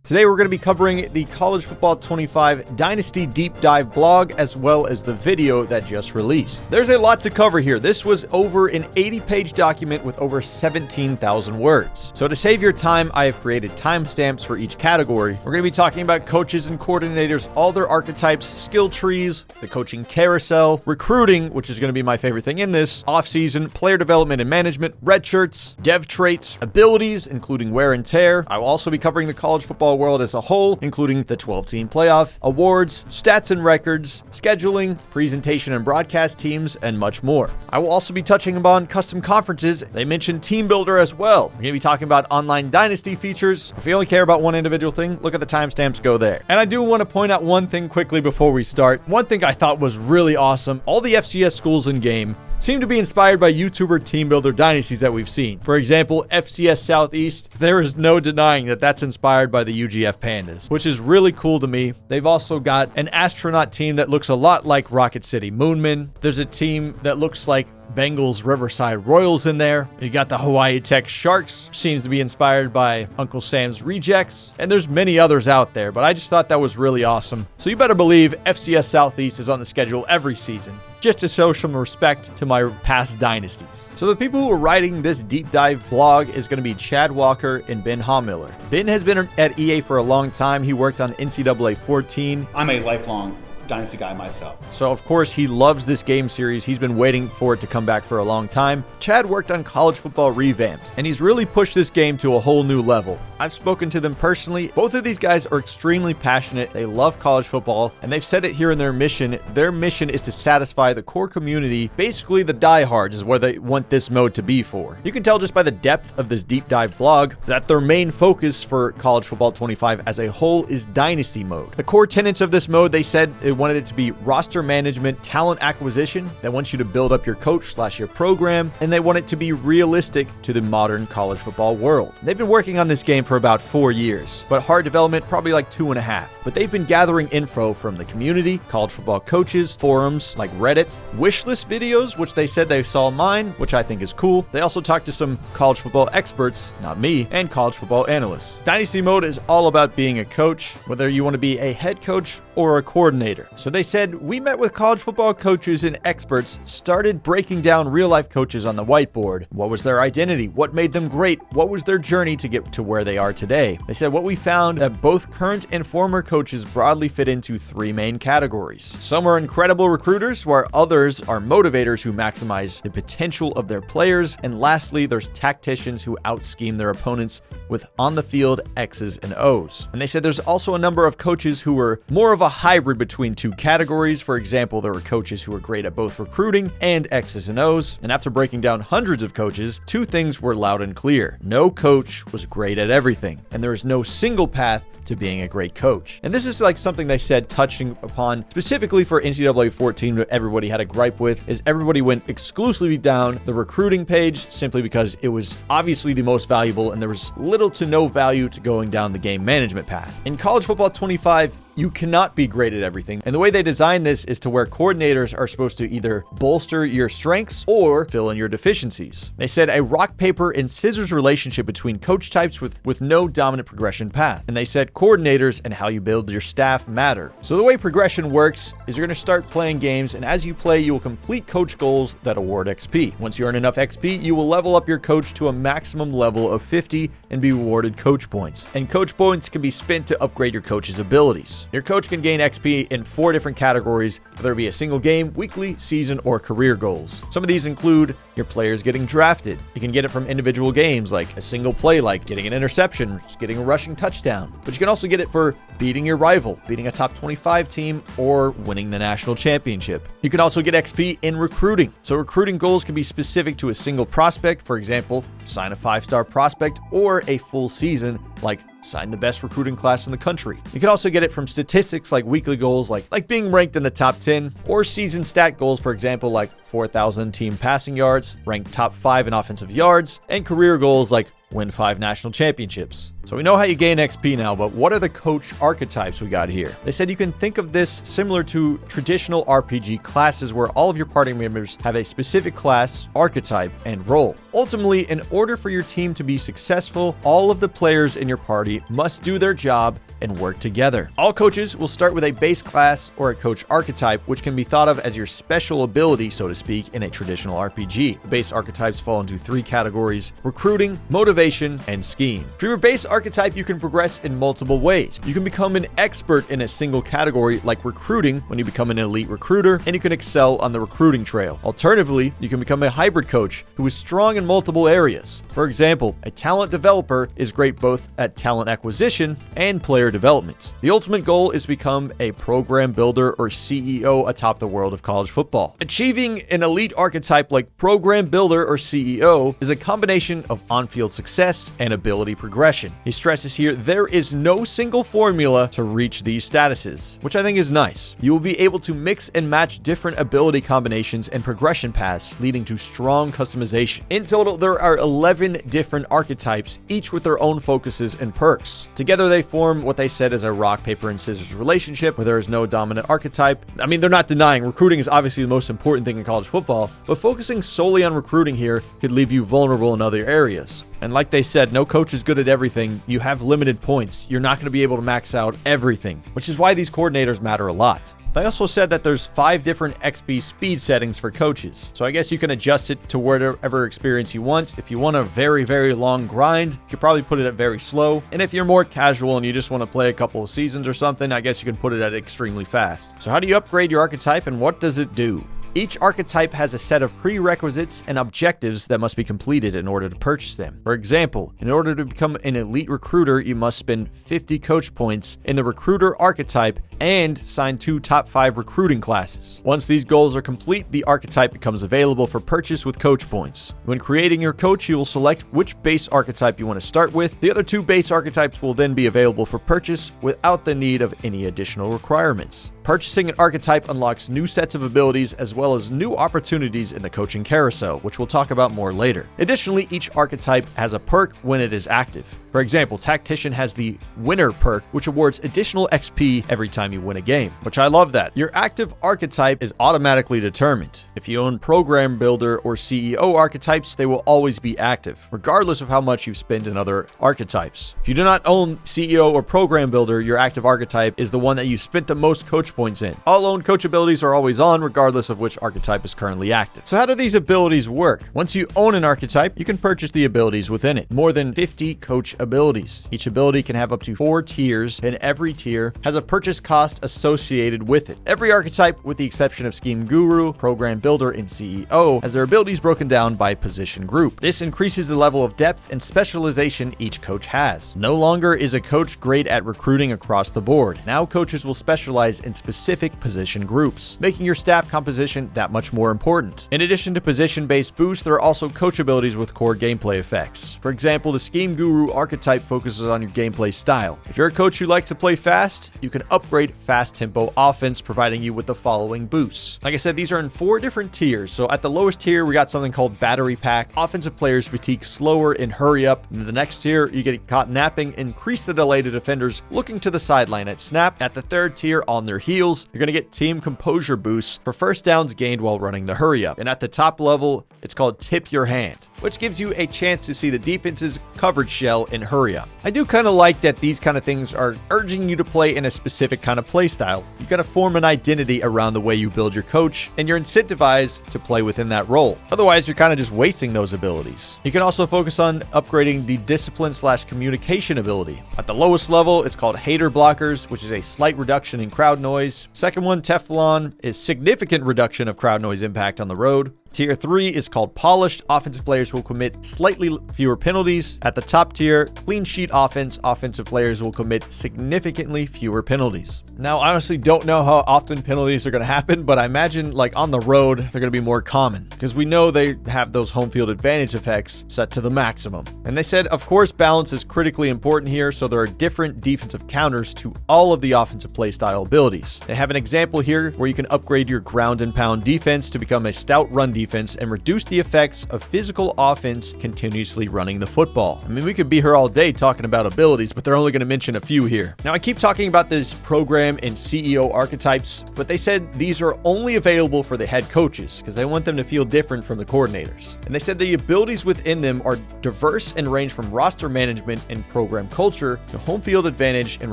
Today we're going to be covering the College Football 25 Dynasty Deep Dive Blog as well as the video that just released. There's a lot to cover here. This was over an 80-page document with over 17,000 words. So to save your time, I have created timestamps for each category. We're going to be talking about coaches and coordinators, all their archetypes, skill trees, the coaching carousel, recruiting, which is going to be my favorite thing in this, offseason, player development and management, red shirts, dev traits, abilities, including wear and tear. I will also be covering the college football world as a whole, including the 12-team playoff, awards, stats and records, scheduling, presentation and broadcast teams, and much more. I will also be touching upon custom conferences. They mentioned Team Builder as well. We're going to be talking about online dynasty features. If you only care about one individual thing, look at the timestamps, go there. And I do want to point out one thing quickly before we start. One thing I thought was really awesome. All the FCS schools in game seem to be inspired by YouTuber team builder dynasties that we've seen. For example, FCS Southeast, there is no denying that that's inspired by the UGF Pandas, which is really cool to me. They've also got an astronaut team that looks a lot like Rocket City Moonmen. There's a team that looks like Bengals Riverside Royals in there. You got the Hawaii Tech Sharks, seems to be inspired by Uncle Sam's Rejects, and there's many others out there, but I just thought that was really awesome. So you better believe FCS Southeast is on the schedule every season, just to show some respect to my past dynasties. So the people who are writing this deep dive blog is going to be Chad Walker and Ben Haumiller. Ben has been at EA for a long time. He worked on NCAA 14. I'm a lifelong Dynasty guy myself. So of course he loves this game series. He's been waiting for it to come back for a long time. Chad worked on college football revamps, and he's really pushed this game to a whole new level. I've spoken to them personally. Both of these guys are extremely passionate. They love college football, and they've said it here in their mission. Their mission is to satisfy the core community. Basically, the diehards is where they want this mode to be for. You can tell just by the depth of this deep dive blog that their main focus for College Football 25 as a whole is Dynasty mode. The core tenets of this mode, they said they wanted it to be roster management, talent acquisition. They want you to build up your coach / your program, and they want it to be realistic to the modern college football world. They've been working on this game for about 4 years, but hard development probably like 2.5. But they've been gathering info from the community, college football coaches, forums like Reddit, wish list videos, which they said they saw mine, which I think is cool. They also talked to some college football experts, not me, and college football analysts. Dynasty mode is all about being a coach, whether you want to be a head coach or a coordinator. So they said, we met with college football coaches and experts, started breaking down real-life coaches on the whiteboard. What was their identity? What made them great? What was their journey to get to where they are today? They said what we found that both current and former coaches broadly fit into 3 main categories. Some are incredible recruiters, while others are motivators who maximize the potential of their players. And lastly, there's tacticians who out-scheme their opponents with on-the-field X's and O's. And they said there's also a number of coaches who were more of a hybrid between 2 categories. For example, there were coaches who were great at both recruiting and X's and O's. And after breaking down hundreds of coaches, 2 things were loud and clear. No coach was great at everything, and there is no single path to being a great coach. And this is like something they said touching upon specifically for NCAA 14 that everybody had a gripe with, is everybody went exclusively down the recruiting page simply because it was obviously the most valuable and there was little to no value to going down the game management path. In College Football 25, you cannot be great at everything. And the way they designed this is to where coordinators are supposed to either bolster your strengths or fill in your deficiencies. They said a rock, paper, and scissors relationship between coach types with no dominant progression path. And they said coordinators and how you build your staff matter. So the way progression works is you're going to start playing games, and as you play, you will complete coach goals that award XP. Once you earn enough XP, you will level up your coach to a maximum level of 50 and be awarded coach points. And coach points can be spent to upgrade your coach's abilities. Your coach can gain XP in 4 different categories, whether it be a single game, weekly, season, or career goals. Some of these include your players getting drafted. You can get it from individual games, like a single play, like getting an interception, just getting a rushing touchdown. But you can also get it for beating your rival, beating a top 25 team, or winning the national championship. You can also get XP in recruiting. So recruiting goals can be specific to a single prospect. For example, sign a 5-star prospect, or a full season, like sign the best recruiting class in the country. You can also get it from statistics like weekly goals, like being ranked in the top 10, or season stat goals, for example, like 4,000 team passing yards, ranked top 5 in offensive yards, and career goals like win 5 national championships. So we know how you gain XP now, but what are the coach archetypes we got here? They said you can think of this similar to traditional RPG classes where all of your party members have a specific class, archetype, and role. Ultimately, in order for your team to be successful, all of the players in your party must do their job and work together. All coaches will start with a base class or a coach archetype, which can be thought of as your special ability, so to speak, in a traditional RPG. The base archetypes fall into 3 categories: recruiting, motivation, and scheme. For your base archetype, you can progress in multiple ways. You can become an expert in a single category like recruiting when you become an elite recruiter, and you can excel on the recruiting trail. Alternatively, you can become a hybrid coach who is strong in multiple areas. For example, a talent developer is great both at talent acquisition and player development. The ultimate goal is to become a program builder or CEO atop the world of college football. Achieving an elite archetype like program builder or CEO is a combination of on-field success and ability progression. He stresses here there is no single formula to reach these statuses, which I think is nice. You will be able to mix and match different ability combinations and progression paths, leading to strong customization. In total, there are 11 different archetypes, each with their own focuses and perks. Together, they form what they said is a rock, paper, and scissors relationship where there is no dominant archetype. I mean, they're not denying recruiting is obviously the most important thing in college football, but focusing solely on recruiting here could leave you vulnerable in other areas. And like they said, no coach is good at everything. You have limited points. You're not going to be able to max out everything, which is why these coordinators matter a lot. They also said that there's 5 different XP speed settings for coaches. So I guess you can adjust it to whatever experience you want. If you want a very, very long grind, you could probably put it at very slow. And if you're more casual and you just want to play a couple of seasons or something, I guess you can put it at extremely fast. So how do you upgrade your archetype and what does it do? Each archetype has a set of prerequisites and objectives that must be completed in order to purchase them. For example, in order to become an elite recruiter, you must spend 50 coach points in the recruiter archetype and sign 2 top 5 recruiting classes. Once these goals are complete, the archetype becomes available for purchase with coach points. When creating your coach, you will select which base archetype you want to start with. The other 2 base archetypes will then be available for purchase without the need of any additional requirements. Purchasing an archetype unlocks new sets of abilities as well as new opportunities in the coaching carousel, which we'll talk about more later. Additionally, each archetype has a perk when it is active. For example, Tactician has the Winner perk, which awards additional XP every time you win a game, which I love that. Your active archetype is automatically determined. If you own Program Builder or CEO archetypes, they will always be active, regardless of how much you spend in other archetypes. If you do not own CEO or Program Builder, your active archetype is the one that you spent the most coach points in. All owned coach abilities are always on, regardless of which archetype is currently active. So how do these abilities work? Once you own an archetype, you can purchase the abilities within it. More than 50 coach abilities. Each ability can have up to 4 tiers, and every tier has a purchase cost associated with it. Every archetype, with the exception of Scheme Guru, Program Builder, and CEO, has their abilities broken down by position group. This increases the level of depth and specialization each coach has. No longer is a coach great at recruiting across the board. Now coaches will specialize in specific position groups, making your staff composition that much more important. In addition to position-based boosts, there are also coach abilities with core gameplay effects. For example, the Scheme Guru archetype focuses on your gameplay style. If you're a coach who likes to play fast, you can upgrade fast tempo offense, providing you with the following boosts. Like I said, these are in 4 different tiers. So at the lowest tier, we got something called Battery Pack. Offensive players fatigue slower and hurry up. In the next tier, you get caught napping, increase the delay to defenders looking to the sideline at snap. At the 3rd tier, on their heels, you're going to get team composure boosts for first downs gained while running the hurry up. And at the top level, it's called Tip Your Hand, which gives you a chance to see the defense's coverage shell in hurry up. I do kind of like that these kind of things are urging you to play in a specific kind of play style. You got to form an identity around the way you build your coach, and you're incentivized to play within that role. Otherwise, you're kind of just wasting those abilities. You can also focus on upgrading the discipline/communication ability. At the lowest level, it's called Hater Blockers, which is a slight reduction in crowd noise. Second one, Teflon, is significant reduction of crowd noise impact on the road. Tier 3 is called Polished. Offensive players will commit slightly fewer penalties. At the top tier, Clean Sheet Offense. Offensive players will commit significantly fewer penalties. Now, I honestly don't know how often penalties are going to happen, but I imagine like on the road, they're going to be more common because we know they have those home field advantage effects set to the maximum. And they said, of course, balance is critically important here, so there are different defensive counters to all of the offensive play style abilities. They have an example here where you can upgrade your ground and pound defense to become a stout run defense and reduce the effects of physical offense continuously running the football. I mean, we could be here all day talking about abilities, but they're only going to mention a few here. Now, I keep talking about this program and CEO archetypes, but they said these are only available for the head coaches because they want them to feel different from the coordinators. And they said the abilities within them are diverse and range from roster management and program culture to home field advantage and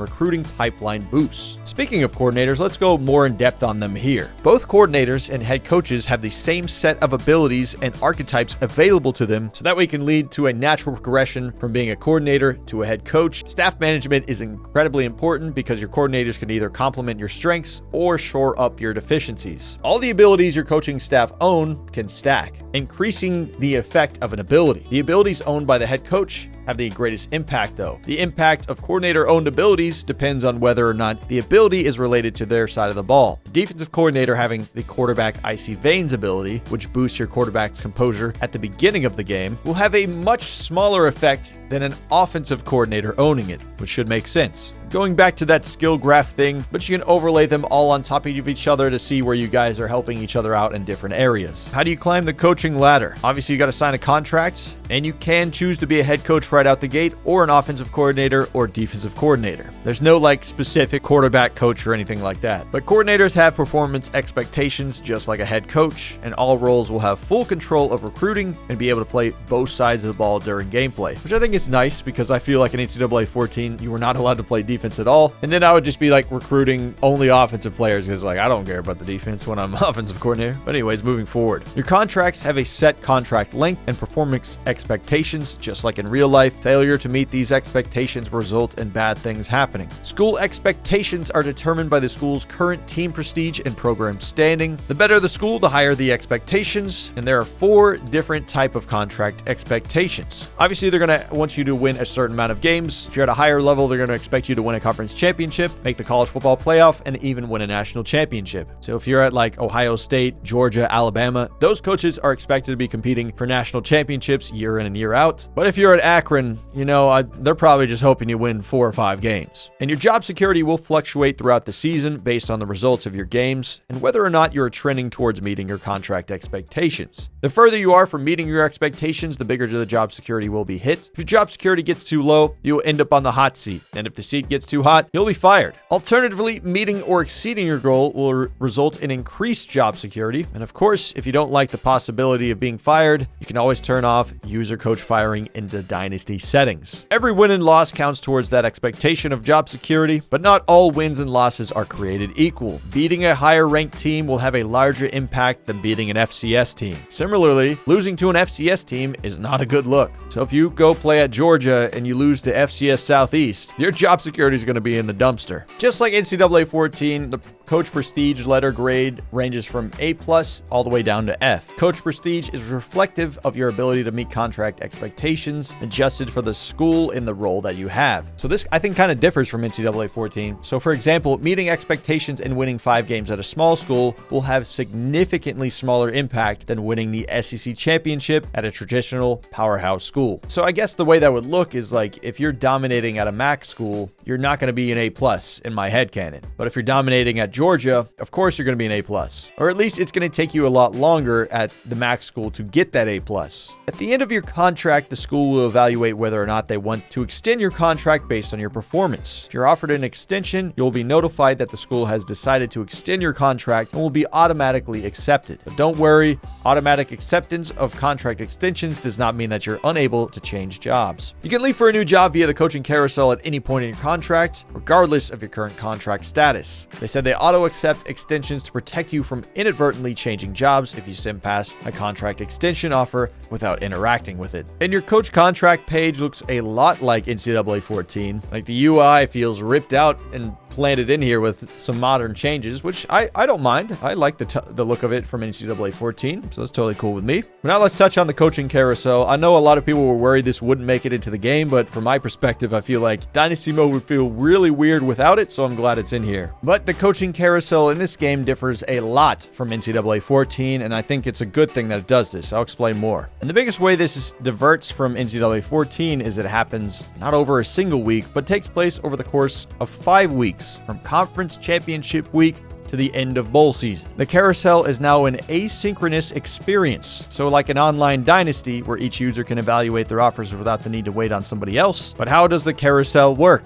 recruiting pipeline boosts. Speaking of coordinators, let's go more in depth on them here. Both coordinators and head coaches have the same set of abilities and archetypes available to them, so that way can lead to a natural progression from being a coordinator to a head coach. Staff management is incredibly important because your coordinators can either complement your strengths or shore up your deficiencies. All the abilities your coaching staff own can stack, increasing the effect of an ability. The abilities owned by the head coach have the greatest impact though. The impact of coordinator-owned abilities depends on whether or not the ability is related to their side of the ball. The defensive coordinator having the quarterback icy veins ability, which boosts your quarterback's composure at the beginning of the game, will have a much smaller effect than an offensive coordinator owning it, which should make sense. Going back to that skill graph thing, but you can overlay them all on top of each other to see where you guys are helping each other out in different areas. How do you climb the coaching ladder? Obviously, you got to sign a contract, and you can choose to be a head coach right out the gate, or an offensive coordinator or defensive coordinator. There's no specific quarterback coach or anything like that. But coordinators have performance expectations just like a head coach, and all roles will have full control of recruiting and be able to play both sides of the ball during gameplay, which I think is nice because I feel like in NCAA 14, you were not allowed to play defense at all. And then I would just be recruiting only offensive players because I don't care about the defense when I'm offensive coordinator. But anyways, moving forward, your contracts have a set contract length and performance expectations, just like in real life. Failure to meet these expectations result in bad things happening. School expectations are determined by the school's current team prestige and program standing. The better the school, the higher the expectations. And there are 4 different types of contract expectations. Obviously, they're going to want you to win a certain amount of games. If you're at a higher level, they're going to expect you to win a conference championship, make the college football playoff, and even win a national championship. So if you're at Ohio State, Georgia, Alabama, those coaches are expected to be competing for national championships year in and year out. But if you're at Akron, they're probably just hoping you win 4 or 5 games. And your job security will fluctuate throughout the season based on the results of your games and whether or not you're trending towards meeting your contract expectations. The further you are from meeting your expectations, the bigger the job security will be hit. If your job security gets too low, you'll end up on the hot seat. And if the seat gets too hot, you'll be fired. Alternatively, meeting or exceeding your goal will result in increased job security. And of course, if you don't like the possibility of being fired, you can always turn off user coach firing in the Dynasty settings. Every win and loss counts towards that expectation of job security, but not all wins and losses are created equal. Beating a higher ranked team will have a larger impact than beating an FCS team. Similarly, losing to an FCS team is not a good look. So if you go play at Georgia and you lose to FCS Southeast, your job security is going to be in the dumpster. Just like NCAA 14, the coach prestige letter grade ranges from A+ all the way down to F. Coach prestige is reflective of your ability to meet contract expectations, adjusted for the school in the role that you have. So this, I think, kind of differs from NCAA 14. So for example, meeting expectations and winning 5 games at a small school will have significantly smaller impact than winning the SEC championship at a traditional powerhouse school. So I guess the way that would look is if you're dominating at a MAC school, you're not going to be an A+ in my headcanon. But if you're dominating at Georgia, of course you're going to be an A+. Or at least it's going to take you a lot longer at the MAC school to get that A+. At the end of your contract, the school will evaluate whether or not they want to extend your contract based on your performance. If you're offered an extension, you'll be notified that the school has decided to extend your contract and will be automatically accepted. But don't worry, automatic acceptance of contract extensions does not mean that you're unable to change jobs. You can leave for a new job via the coaching carousel at any point in your contract, regardless of your current contract status. They said they auto-accept extensions to protect you from inadvertently changing jobs if you send past a contract extension offer without interacting with it. And your coach contract page looks a lot like NCAA 14. The UI feels ripped out and planted in here with some modern changes, which I don't mind. I like the look of it from NCAA 14, so that's totally cool with me. But now let's touch on the coaching carousel. I know a lot of people were worried this wouldn't make it into the game, but from my perspective, I feel like Dynasty mode would feel really weird without it, so I'm glad it's in here. But the coaching carousel in this game differs a lot from NCAA 14, and I think it's a good thing that it does this. I'll explain more. And the biggest way this diverts from NCAA 14 is it happens not over a single week, but takes place over the course of 5 weeks, from conference championship week to the end of bowl season. The Carousel is now an asynchronous experience. So like an online Dynasty where each user can evaluate their offers without the need to wait on somebody else. But how does the Carousel work?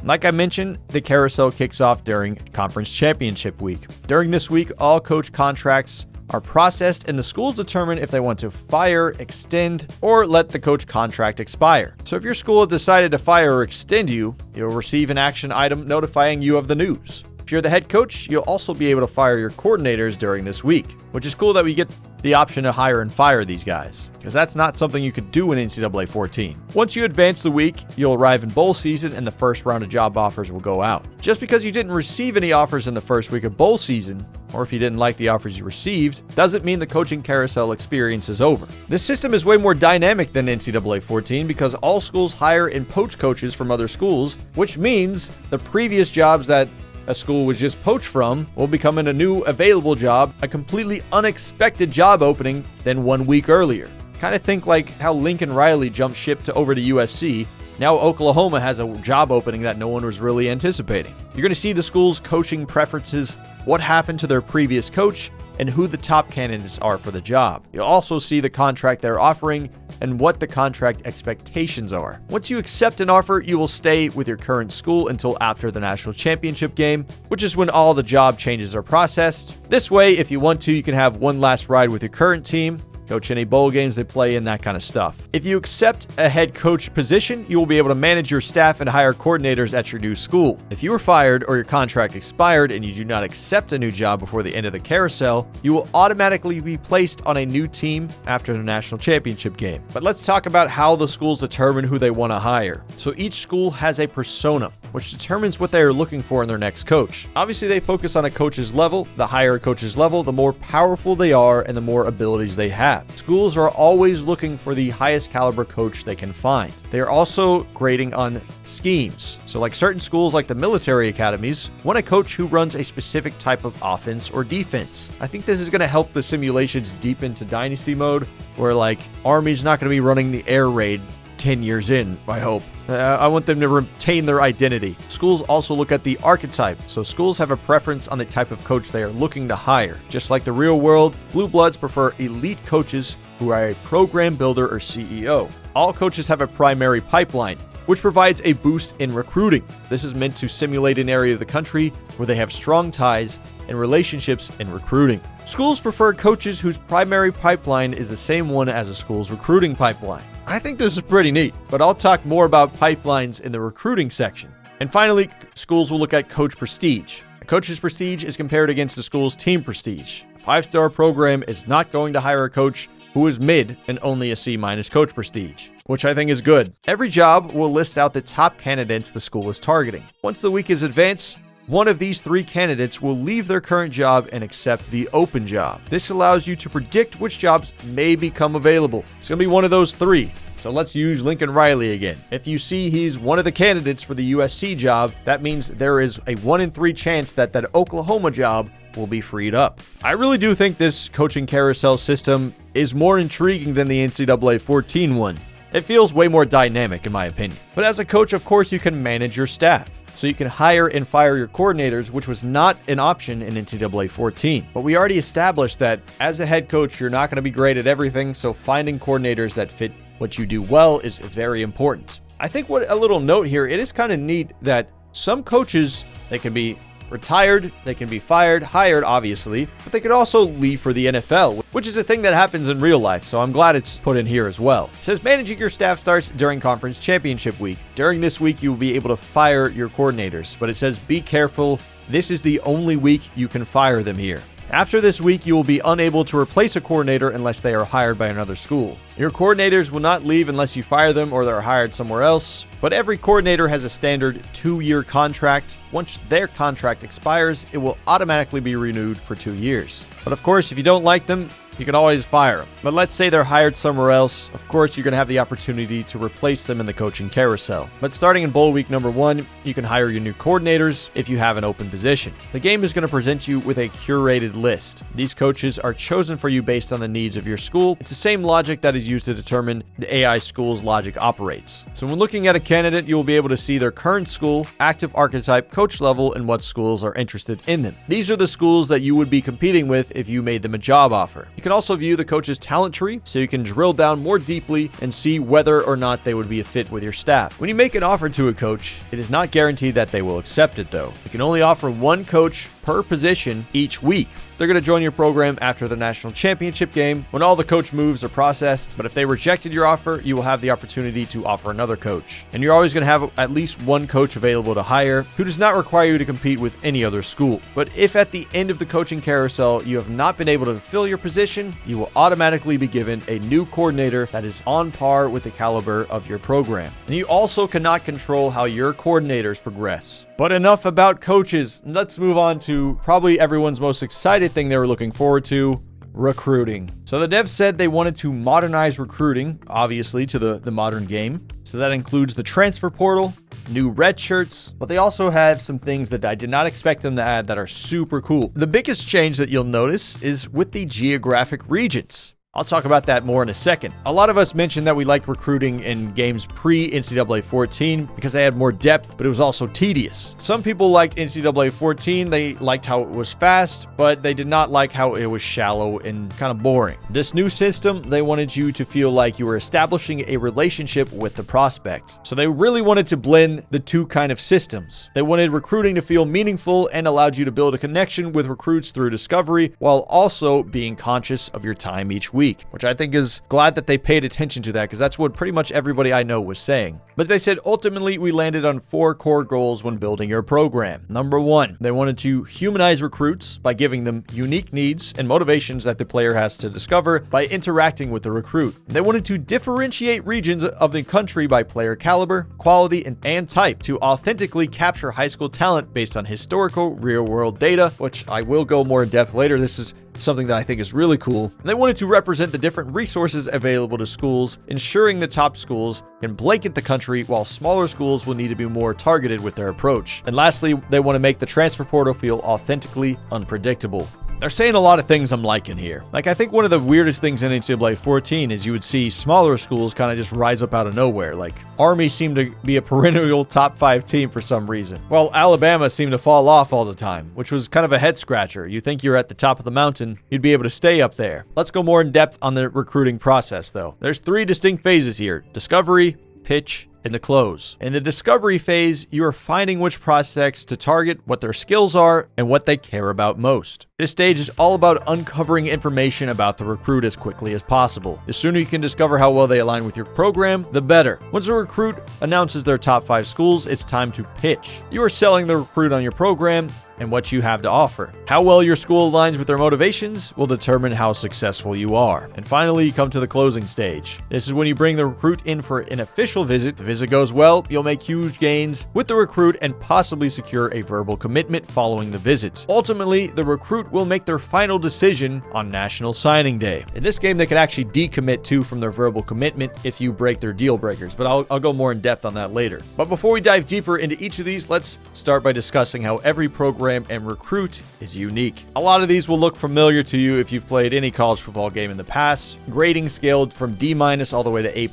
Like I mentioned, the Carousel kicks off during Conference Championship Week. During this week, all coach contracts are processed and the schools determine if they want to fire, extend, or let the coach contract expire. So if your school has decided to fire or extend you, you'll receive an action item notifying you of the news. If you're the head coach, you'll also be able to fire your coordinators during this week, which is cool that we get the option to hire and fire these guys, because that's not something you could do in NCAA 14. Once you advance the week, you'll arrive in bowl season and the first round of job offers will go out. Just because you didn't receive any offers in the first week of bowl season, or if you didn't like the offers you received, doesn't mean the coaching carousel experience is over. This system is way more dynamic than NCAA 14 because all schools hire and poach coaches from other schools, which means the previous jobs that a school was just poached from will become in a new available job, a completely unexpected job opening than 1 week earlier. Kind of think like how Lincoln Riley jumped ship over to USC. Now Oklahoma has a job opening that no one was really anticipating. You're going to see the school's coaching preferences, what happened to their previous coach, and who the top candidates are for the job. You'll also see the contract they're offering and what the contract expectations are. Once you accept an offer, you will stay with your current school until after the national championship game, which is when all the job changes are processed. This way, if you want to, you can have one last ride with your current team, coach any bowl games they play in, that kind of stuff. If you accept a head coach position, you will be able to manage your staff and hire coordinators at your new school. If you were fired or your contract expired and you do not accept a new job before the end of the carousel, you will automatically be placed on a new team after the national championship game. But let's talk about how the schools determine who they want to hire. So each school has a persona, which determines what they are looking for in their next coach. Obviously, they focus on a coach's level. The higher a coach's level, the more powerful they are and the more abilities they have. Schools are always looking for the highest caliber coach they can find. They are also grading on schemes. So like certain schools like the military academies want a coach who runs a specific type of offense or defense. I think this is going to help the simulations deep into Dynasty mode, where like Army's not going to be running the air raid 10 years in, I hope. I want them to retain their identity. Schools also look at the archetype, so schools have a preference on the type of coach they are looking to hire. Just like the real world, Blue Bloods prefer elite coaches who are a program builder or CEO. All coaches have a primary pipeline, which provides a boost in recruiting. This is meant to simulate an area of the country where they have strong ties and relationships in recruiting. Schools prefer coaches whose primary pipeline is the same one as a school's recruiting pipeline. I think this is pretty neat, but I'll talk more about pipelines in the recruiting section. And finally, schools will look at coach prestige. A coach's prestige is compared against the school's team prestige. A 5-star program is not going to hire a coach who is mid and only a C- coach prestige, which I think is good. Every job will list out the top candidates the school is targeting. Once the week is advanced, one of these 3 candidates will leave their current job and accept the open job. This allows you to predict which jobs may become available. It's going to be one of those 3. So let's use Lincoln Riley again. If you see he's one of the candidates for the USC job, that means there is a 1 in 3 chance that that Oklahoma job will be freed up. I really do think this coaching carousel system is more intriguing than the NCAA 14 one. It feels way more dynamic in my opinion. But as a coach, of course, you can manage your staff. So you can hire and fire your coordinators, which was not an option in NCAA 14. But we already established that as a head coach, you're not going to be great at everything, so finding coordinators that fit what you do well is very important. I think what a little note here, it is kind of neat that some coaches, they can be retired, they can be fired, hired obviously, but they could also leave for the NFL, which is a thing that happens in real life, so I'm glad it's put in here as well. It says managing your staff starts during conference championship week. During this week, you will be able to fire your coordinators, but it says be careful, this is the only week you can fire them here. After this week, you will be unable to replace a coordinator unless they are hired by another school. Your coordinators will not leave unless you fire them or they're hired somewhere else, but every coordinator has a standard 2-year contract. Once their contract expires, it will automatically be renewed for 2 years. But of course, if you don't like them, you can always fire them. But let's say they're hired somewhere else. Of course, you're going to have the opportunity to replace them in the coaching carousel. But starting in bowl week number 1, you can hire your new coordinators if you have an open position. The game is going to present you with a curated list. These coaches are chosen for you based on the needs of your school. It's the same logic that is used to determine the AI school's logic operates. So when looking at a candidate, you will be able to see their current school, active archetype, coach level, and what schools are interested in them. These are the schools that you would be competing with if you made them a job offer. You can also view the coach's talent tree, so you can drill down more deeply and see whether or not they would be a fit with your staff. When you make an offer to a coach, it is not guaranteed that they will accept it though. You can only offer one coach per position each week. They're going to join your program after the national championship game when all the coach moves are processed. But if they rejected your offer, you will have the opportunity to offer another coach. And you're always going to have at least one coach available to hire who does not require you to compete with any other school. But if at the end of the coaching carousel you have not been able to fill your position, you will automatically be given a new coordinator that is on par with the caliber of your program. And you also cannot control how your coordinators progress. But enough about coaches. Let's move on to probably everyone's most excited thing they were looking forward to: recruiting. So the devs said they wanted to modernize recruiting, obviously, to the modern game. So that includes the transfer portal, new red shirts, but they also have some things that I did not expect them to add that are super cool. The biggest change that you'll notice is with the geographic regions. I'll talk about that more in a second. A lot of us mentioned that we liked recruiting in games pre-NCAA 14 because they had more depth, but it was also tedious. Some people liked NCAA 14. They liked how it was fast, but they did not like how it was shallow and kind of boring. This new system, they wanted you to feel like you were establishing a relationship with the prospect. So they really wanted to blend the two kind of systems. They wanted recruiting to feel meaningful and allowed you to build a connection with recruits through discovery while also being conscious of your time each week, which I think is glad that they paid attention to that, because that's what pretty much everybody I know was saying. But they said ultimately we landed on 4 core goals when building your program. Number 1, they wanted to humanize recruits by giving them unique needs and motivations that the player has to discover by interacting with the recruit. They wanted to differentiate regions of the country by player caliber, quality, and type to authentically capture high school talent based on historical real-world data, which I will go more in depth later. This is something that I think is really cool. And they wanted to represent the different resources available to schools, ensuring the top schools can blanket the country while smaller schools will need to be more targeted with their approach. And lastly, they want to make the transfer portal feel authentically unpredictable. They're saying a lot of things I'm liking here. Like, I think one of the weirdest things in NCAA 14 is you would see smaller schools kind of just rise up out of nowhere. Like, Army seemed to be a perennial top 5 team for some reason, while Alabama seemed to fall off all the time, which was kind of a head scratcher. You think you're at the top of the mountain, you'd be able to stay up there. Let's go more in depth on the recruiting process, though. There's 3 distinct phases here: discovery, pitch, and the close. In the discovery phase, you are finding which prospects to target, what their skills are, and what they care about most. This stage is all about uncovering information about the recruit as quickly as possible. The sooner you can discover how well they align with your program, the better. Once a recruit announces their top 5 schools, it's time to pitch. You are selling the recruit on your program and what you have to offer. How well your school aligns with their motivations will determine how successful you are. And finally, you come to the closing stage. This is when you bring the recruit in for an official visit. If the visit goes well, you'll make huge gains with the recruit and possibly secure a verbal commitment following the visit. Ultimately, the recruit will make their final decision on National Signing Day. In this game, they can actually decommit too from their verbal commitment if you break their deal breakers, but I'll go more in depth on that later. But before we dive deeper into each of these, let's start by discussing how every program and recruit is unique. A lot of these will look familiar to you if you've played any college football game in the past. Grading scaled from D- all the way to A+.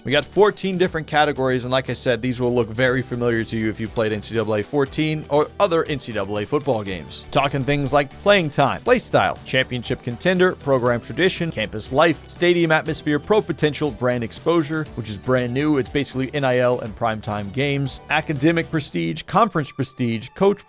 We got 14 different categories, and like I said, these will look very familiar to you if you played NCAA 14 or other NCAA football games. Talking things like playing time, play style, championship contender, program tradition, campus life, stadium atmosphere, pro potential, brand exposure, which is brand new. It's basically NIL and primetime games, academic prestige, conference prestige, coach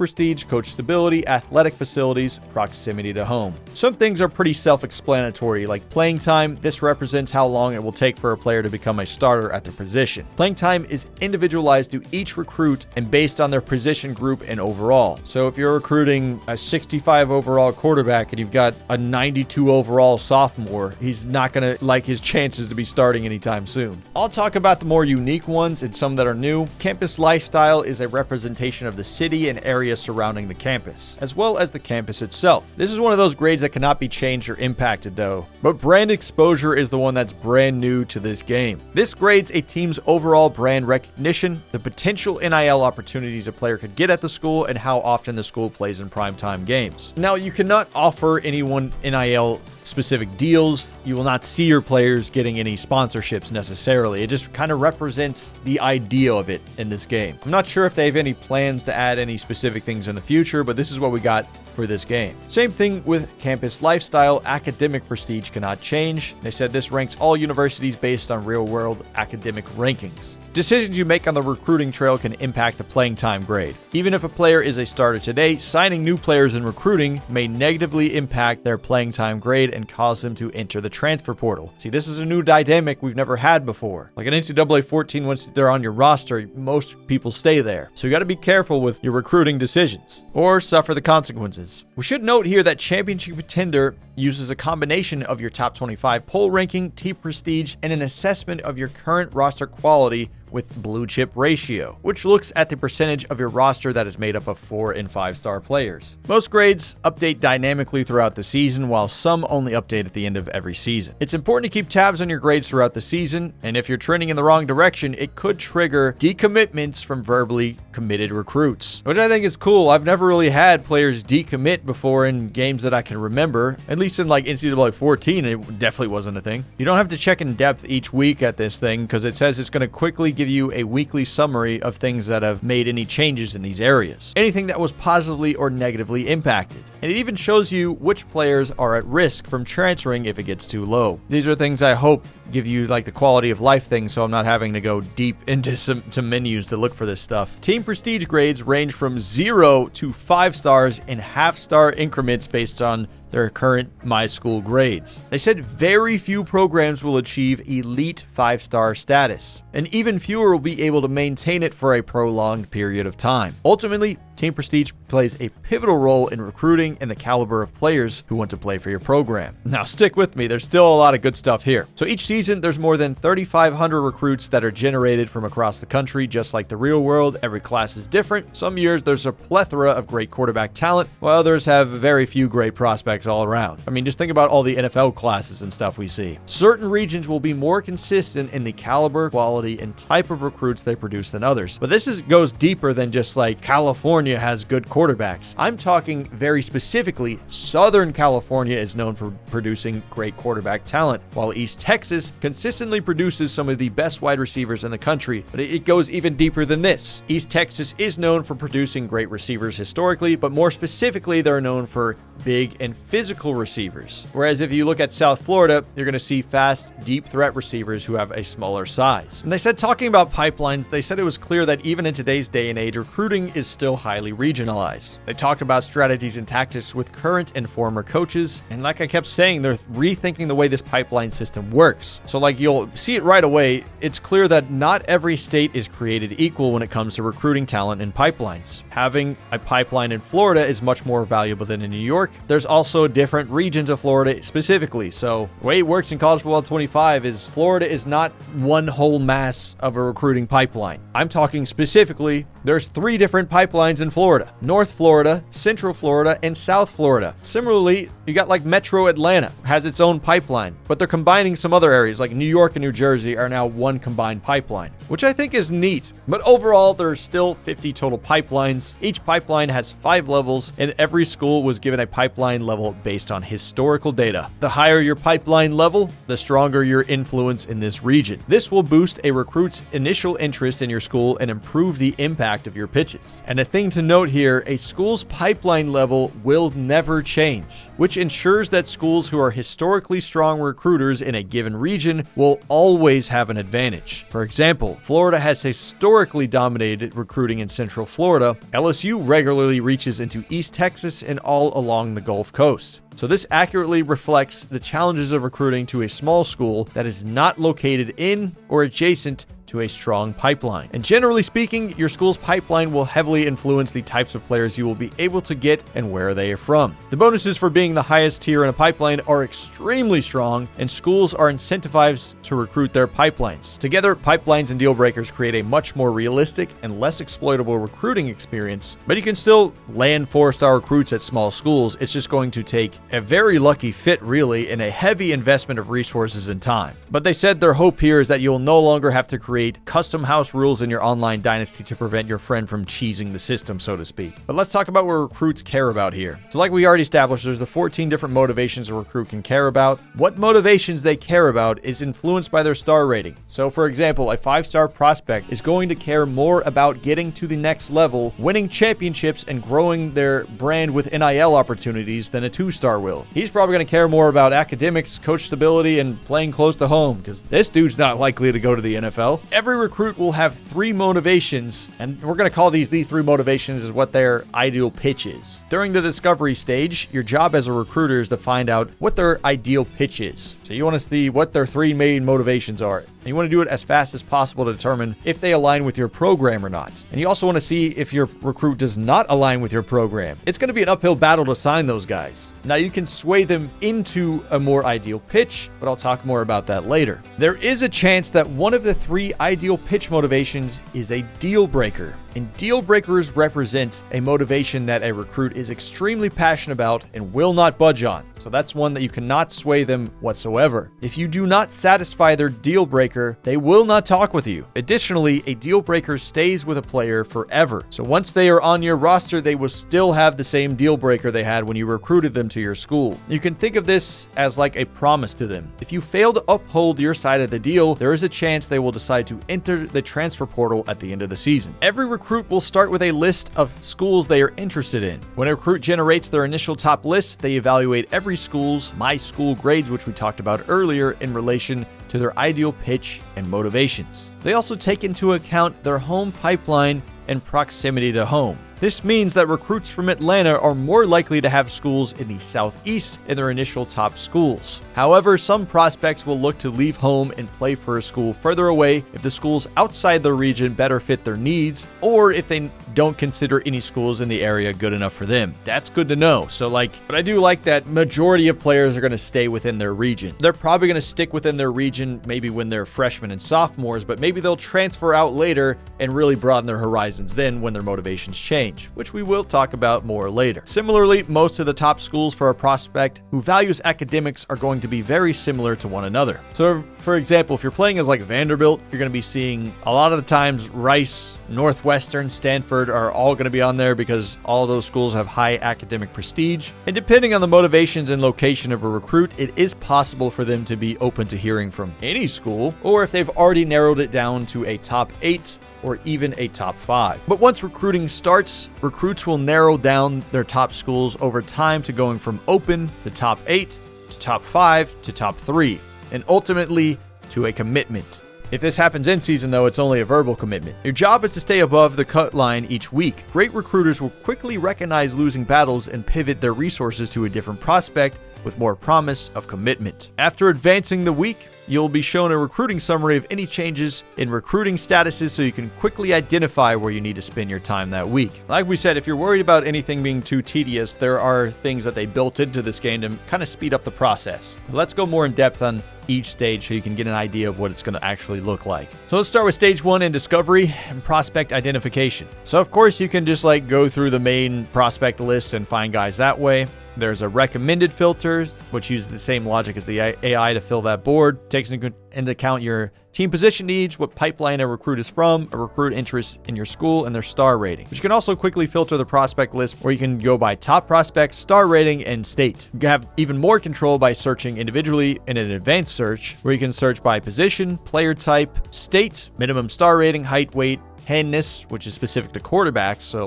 stability, athletic facilities, proximity to home. Some things are pretty self-explanatory, like playing time. This represents how long it will take for a player to become a starter at their position. Playing time is individualized to each recruit and based on their position group and overall. So if you're recruiting a 65 overall quarterback and you've got a 92 overall sophomore, he's not going to like his chances to be starting anytime soon. I'll talk about the more unique ones and some that are new. Campus lifestyle is a representation of the city and area surrounding the the campus, as well as the campus itself. This is one of those grades that cannot be changed or impacted though, but brand exposure is the one that's brand new to this game. This grades a team's overall brand recognition, the potential NIL opportunities a player could get at the school, and how often the school plays in primetime games. Now, you cannot offer anyone NIL specific deals. You will not see your players getting any sponsorships necessarily. It just kind of represents the idea of it in this game. I'm not sure if they have any plans to add any specific things in the future, but this is what we got for this game. Same thing with campus lifestyle. Academic prestige cannot change. They said this ranks all universities based on real-world academic rankings. Decisions you make on the recruiting trail can impact the playing time grade. Even if a player is a starter today, signing new players in recruiting may negatively impact their playing time grade and cause them to enter the transfer portal. See, this is a new dynamic we've never had before. Like in NCAA 14, once they're on your roster, most people stay there. So you got to be careful with your recruiting decisions or suffer the consequences. We should note here that Championship Contender uses a combination of your top 25 poll ranking, team prestige, and an assessment of your current roster quality with blue chip ratio, which looks at the percentage of your roster that is made up of 4- and 5-star players. Most grades update dynamically throughout the season, while some only update at the end of every season. It's important to keep tabs on your grades throughout the season, and if you're trending in the wrong direction, it could trigger decommitments from verbally committed recruits, which I think is cool. I've never really had players decommit before in games that I can remember, at least in like NCAA 14, it definitely wasn't a thing. You don't have to check in depth each week at this thing because it says it's going to quickly give you a weekly summary of things that have made any changes in these areas, anything that was positively or negatively impacted. And it even shows you which players are at risk from transferring if it gets too low. These are things I hope give you like the quality of life thing, so I'm not having to go deep into some menus to look for this stuff. Team prestige grades range from 0 to 5 stars in half-star increments based on their current My School grades. They said very few programs will achieve elite 5-star status, and even fewer will be able to maintain it for a prolonged period of time. Ultimately, Team Prestige plays a pivotal role in recruiting and the caliber of players who want to play for your program. Now, stick with me, there's still a lot of good stuff here. So each season, there's more than 3,500 recruits that are generated from across the country, just like the real world. Every class is different. Some years, there's a plethora of great quarterback talent, while others have very few great prospects all around. I mean, just think about all the NFL classes and stuff we see. Certain regions will be more consistent in the caliber, quality, and type of recruits they produce than others. But this goes deeper than just like California has good quarterbacks. I'm talking very specifically, Southern California is known for producing great quarterback talent, while East Texas consistently produces some of the best wide receivers in the country. But it goes even deeper than this. East Texas is known for producing great receivers historically, but more specifically, they're known for big and physical receivers. Whereas if you look at South Florida, you're going to see fast, deep threat receivers who have a smaller size. And they said, talking about pipelines, they said it was clear that even in today's day and age, recruiting is still highly regionalized. They talked about strategies and tactics with current and former coaches. And like I kept saying, they're rethinking the way this pipeline system works. So like you'll see it right away, it's clear that not every state is created equal when it comes to recruiting talent in pipelines. Having a pipeline in Florida is much more valuable than in New York. There's also different regions of Florida specifically. So the way it works in College Football 25 is Florida is not one whole mass of a recruiting pipeline. I'm talking specifically, there's 3 different pipelines in Florida: North Florida, Central Florida, and South Florida. Similarly, you got like Metro Atlanta has its own pipeline, but they're combining some other areas like New York and New Jersey are now one combined pipeline, which I think is neat. But overall, there's still 50 total pipelines. Each pipeline has 5 levels, and every school was given a pipeline level based on historical data. The higher your pipeline level, the stronger your influence in this region. This will boost a recruit's initial interest in your school and improve the impact of your pitches. And a thing to note here, a school's pipeline level will never change, which ensures that schools who are historically strong recruiters in a given region will always have an advantage. For example, Florida has historically dominated recruiting in Central Florida. LSU regularly reaches into East Texas and all along the Gulf Coast. So this accurately reflects the challenges of recruiting to a small school that is not located in or adjacent to a strong pipeline. And generally speaking, your school's pipeline will heavily influence the types of players you will be able to get and where they are from. The bonuses for being the highest tier in a pipeline are extremely strong, and schools are incentivized to recruit their pipelines. Together, pipelines and deal breakers create a much more realistic and less exploitable recruiting experience, but you can still land 4-star recruits at small schools. It's just going to take a very lucky fit, really, and a heavy investment of resources and time. But they said their hope here is that you'll no longer have to create custom house rules in your online dynasty to prevent your friend from cheesing the system, so to speak. But let's talk about what recruits care about here. So like we already established, there's the 14 different motivations a recruit can care about. What motivations they care about is influenced by their star rating. So for example, a 5-star prospect is going to care more about getting to the next level, winning championships, and growing their brand with NIL opportunities than a 2-star will. He's probably going to care more about academics, coach stability, and playing close to home, because this dude's not likely to go to the NFL. Every recruit will have 3 motivations, and we're going to call these 3 motivations is what their ideal pitch is. During the discovery stage, your job as a recruiter is to find out what their ideal pitch is. So you want to see what their 3 main motivations are. And you want to do it as fast as possible to determine if they align with your program or not. And you also want to see if your recruit does not align with your program. It's going to be an uphill battle to sign those guys. Now you can sway them into a more ideal pitch, but I'll talk more about that later. There is a chance that one of the 3 ideal pitch motivations is a deal breaker. And deal breakers represent a motivation that a recruit is extremely passionate about and will not budge on. So that's one that you cannot sway them whatsoever. If you do not satisfy their deal breaker, they will not talk with you. Additionally, a deal breaker stays with a player forever. So once they are on your roster, they will still have the same deal breaker they had when you recruited them to your school. You can think of this as like a promise to them. If you fail to uphold your side of the deal, there is a chance they will decide to enter the transfer portal at the end of the season. Every recruit will start with a list of schools they are interested in. When a recruit generates their initial top list, they evaluate every school's My School grades, which we talked about earlier, in relation to their ideal pitch and motivations. They also take into account their home pipeline and proximity to home. This means that recruits from Atlanta are more likely to have schools in the Southeast in their initial top schools. However, some prospects will look to leave home and play for a school further away if the schools outside their region better fit their needs, or if they don't consider any schools in the area good enough for them. That's good to know. But I do like that majority of players are going to stay within their region. They're probably going to stick within their region maybe when they're freshmen and sophomores, but maybe they'll transfer out later and really broaden their horizons then when their motivations change, which we will talk about more later. Similarly, most of the top schools for a prospect who values academics are going to be very similar to one another. So for example, if you're playing as like Vanderbilt, you're going to be seeing a lot of the times Rice, Northwestern, Stanford are all going to be on there because all those schools have high academic prestige. And depending on the motivations and location of a recruit, it is possible for them to be open to hearing from any school, or if they've already narrowed it down to a top 8 or even a top 5. But once recruiting starts, recruits will narrow down their top schools over time to going from open to top 8 to top 5 to top 3, and ultimately to a commitment. If this happens in season, though, it's only a verbal commitment. Your job is to stay above the cut line each week. Great recruiters will quickly recognize losing battles and pivot their resources to a different prospect with more promise of commitment. After advancing the week, you'll be shown a recruiting summary of any changes in recruiting statuses so you can quickly identify where you need to spend your time that week. Like we said, if you're worried about anything being too tedious, there are things that they built into this game to kind of speed up the process. Let's go more in depth on each stage so you can get an idea of what it's going to actually look like. So let's start with stage 1 in discovery and prospect identification. So of course you can just go through the main prospect list and find guys that way. There's a recommended filter, which uses the same logic as the AI to fill that board. Takes into account your team position needs, what pipeline a recruit is from, a recruit interest in your school, and their star rating. But you can also quickly filter the prospect list where you can go by top prospect, star rating, and state. You can have even more control by searching individually in an advanced search, where you can search by position, player type, state, minimum star rating, height, weight, handness, which is specific to quarterbacks, so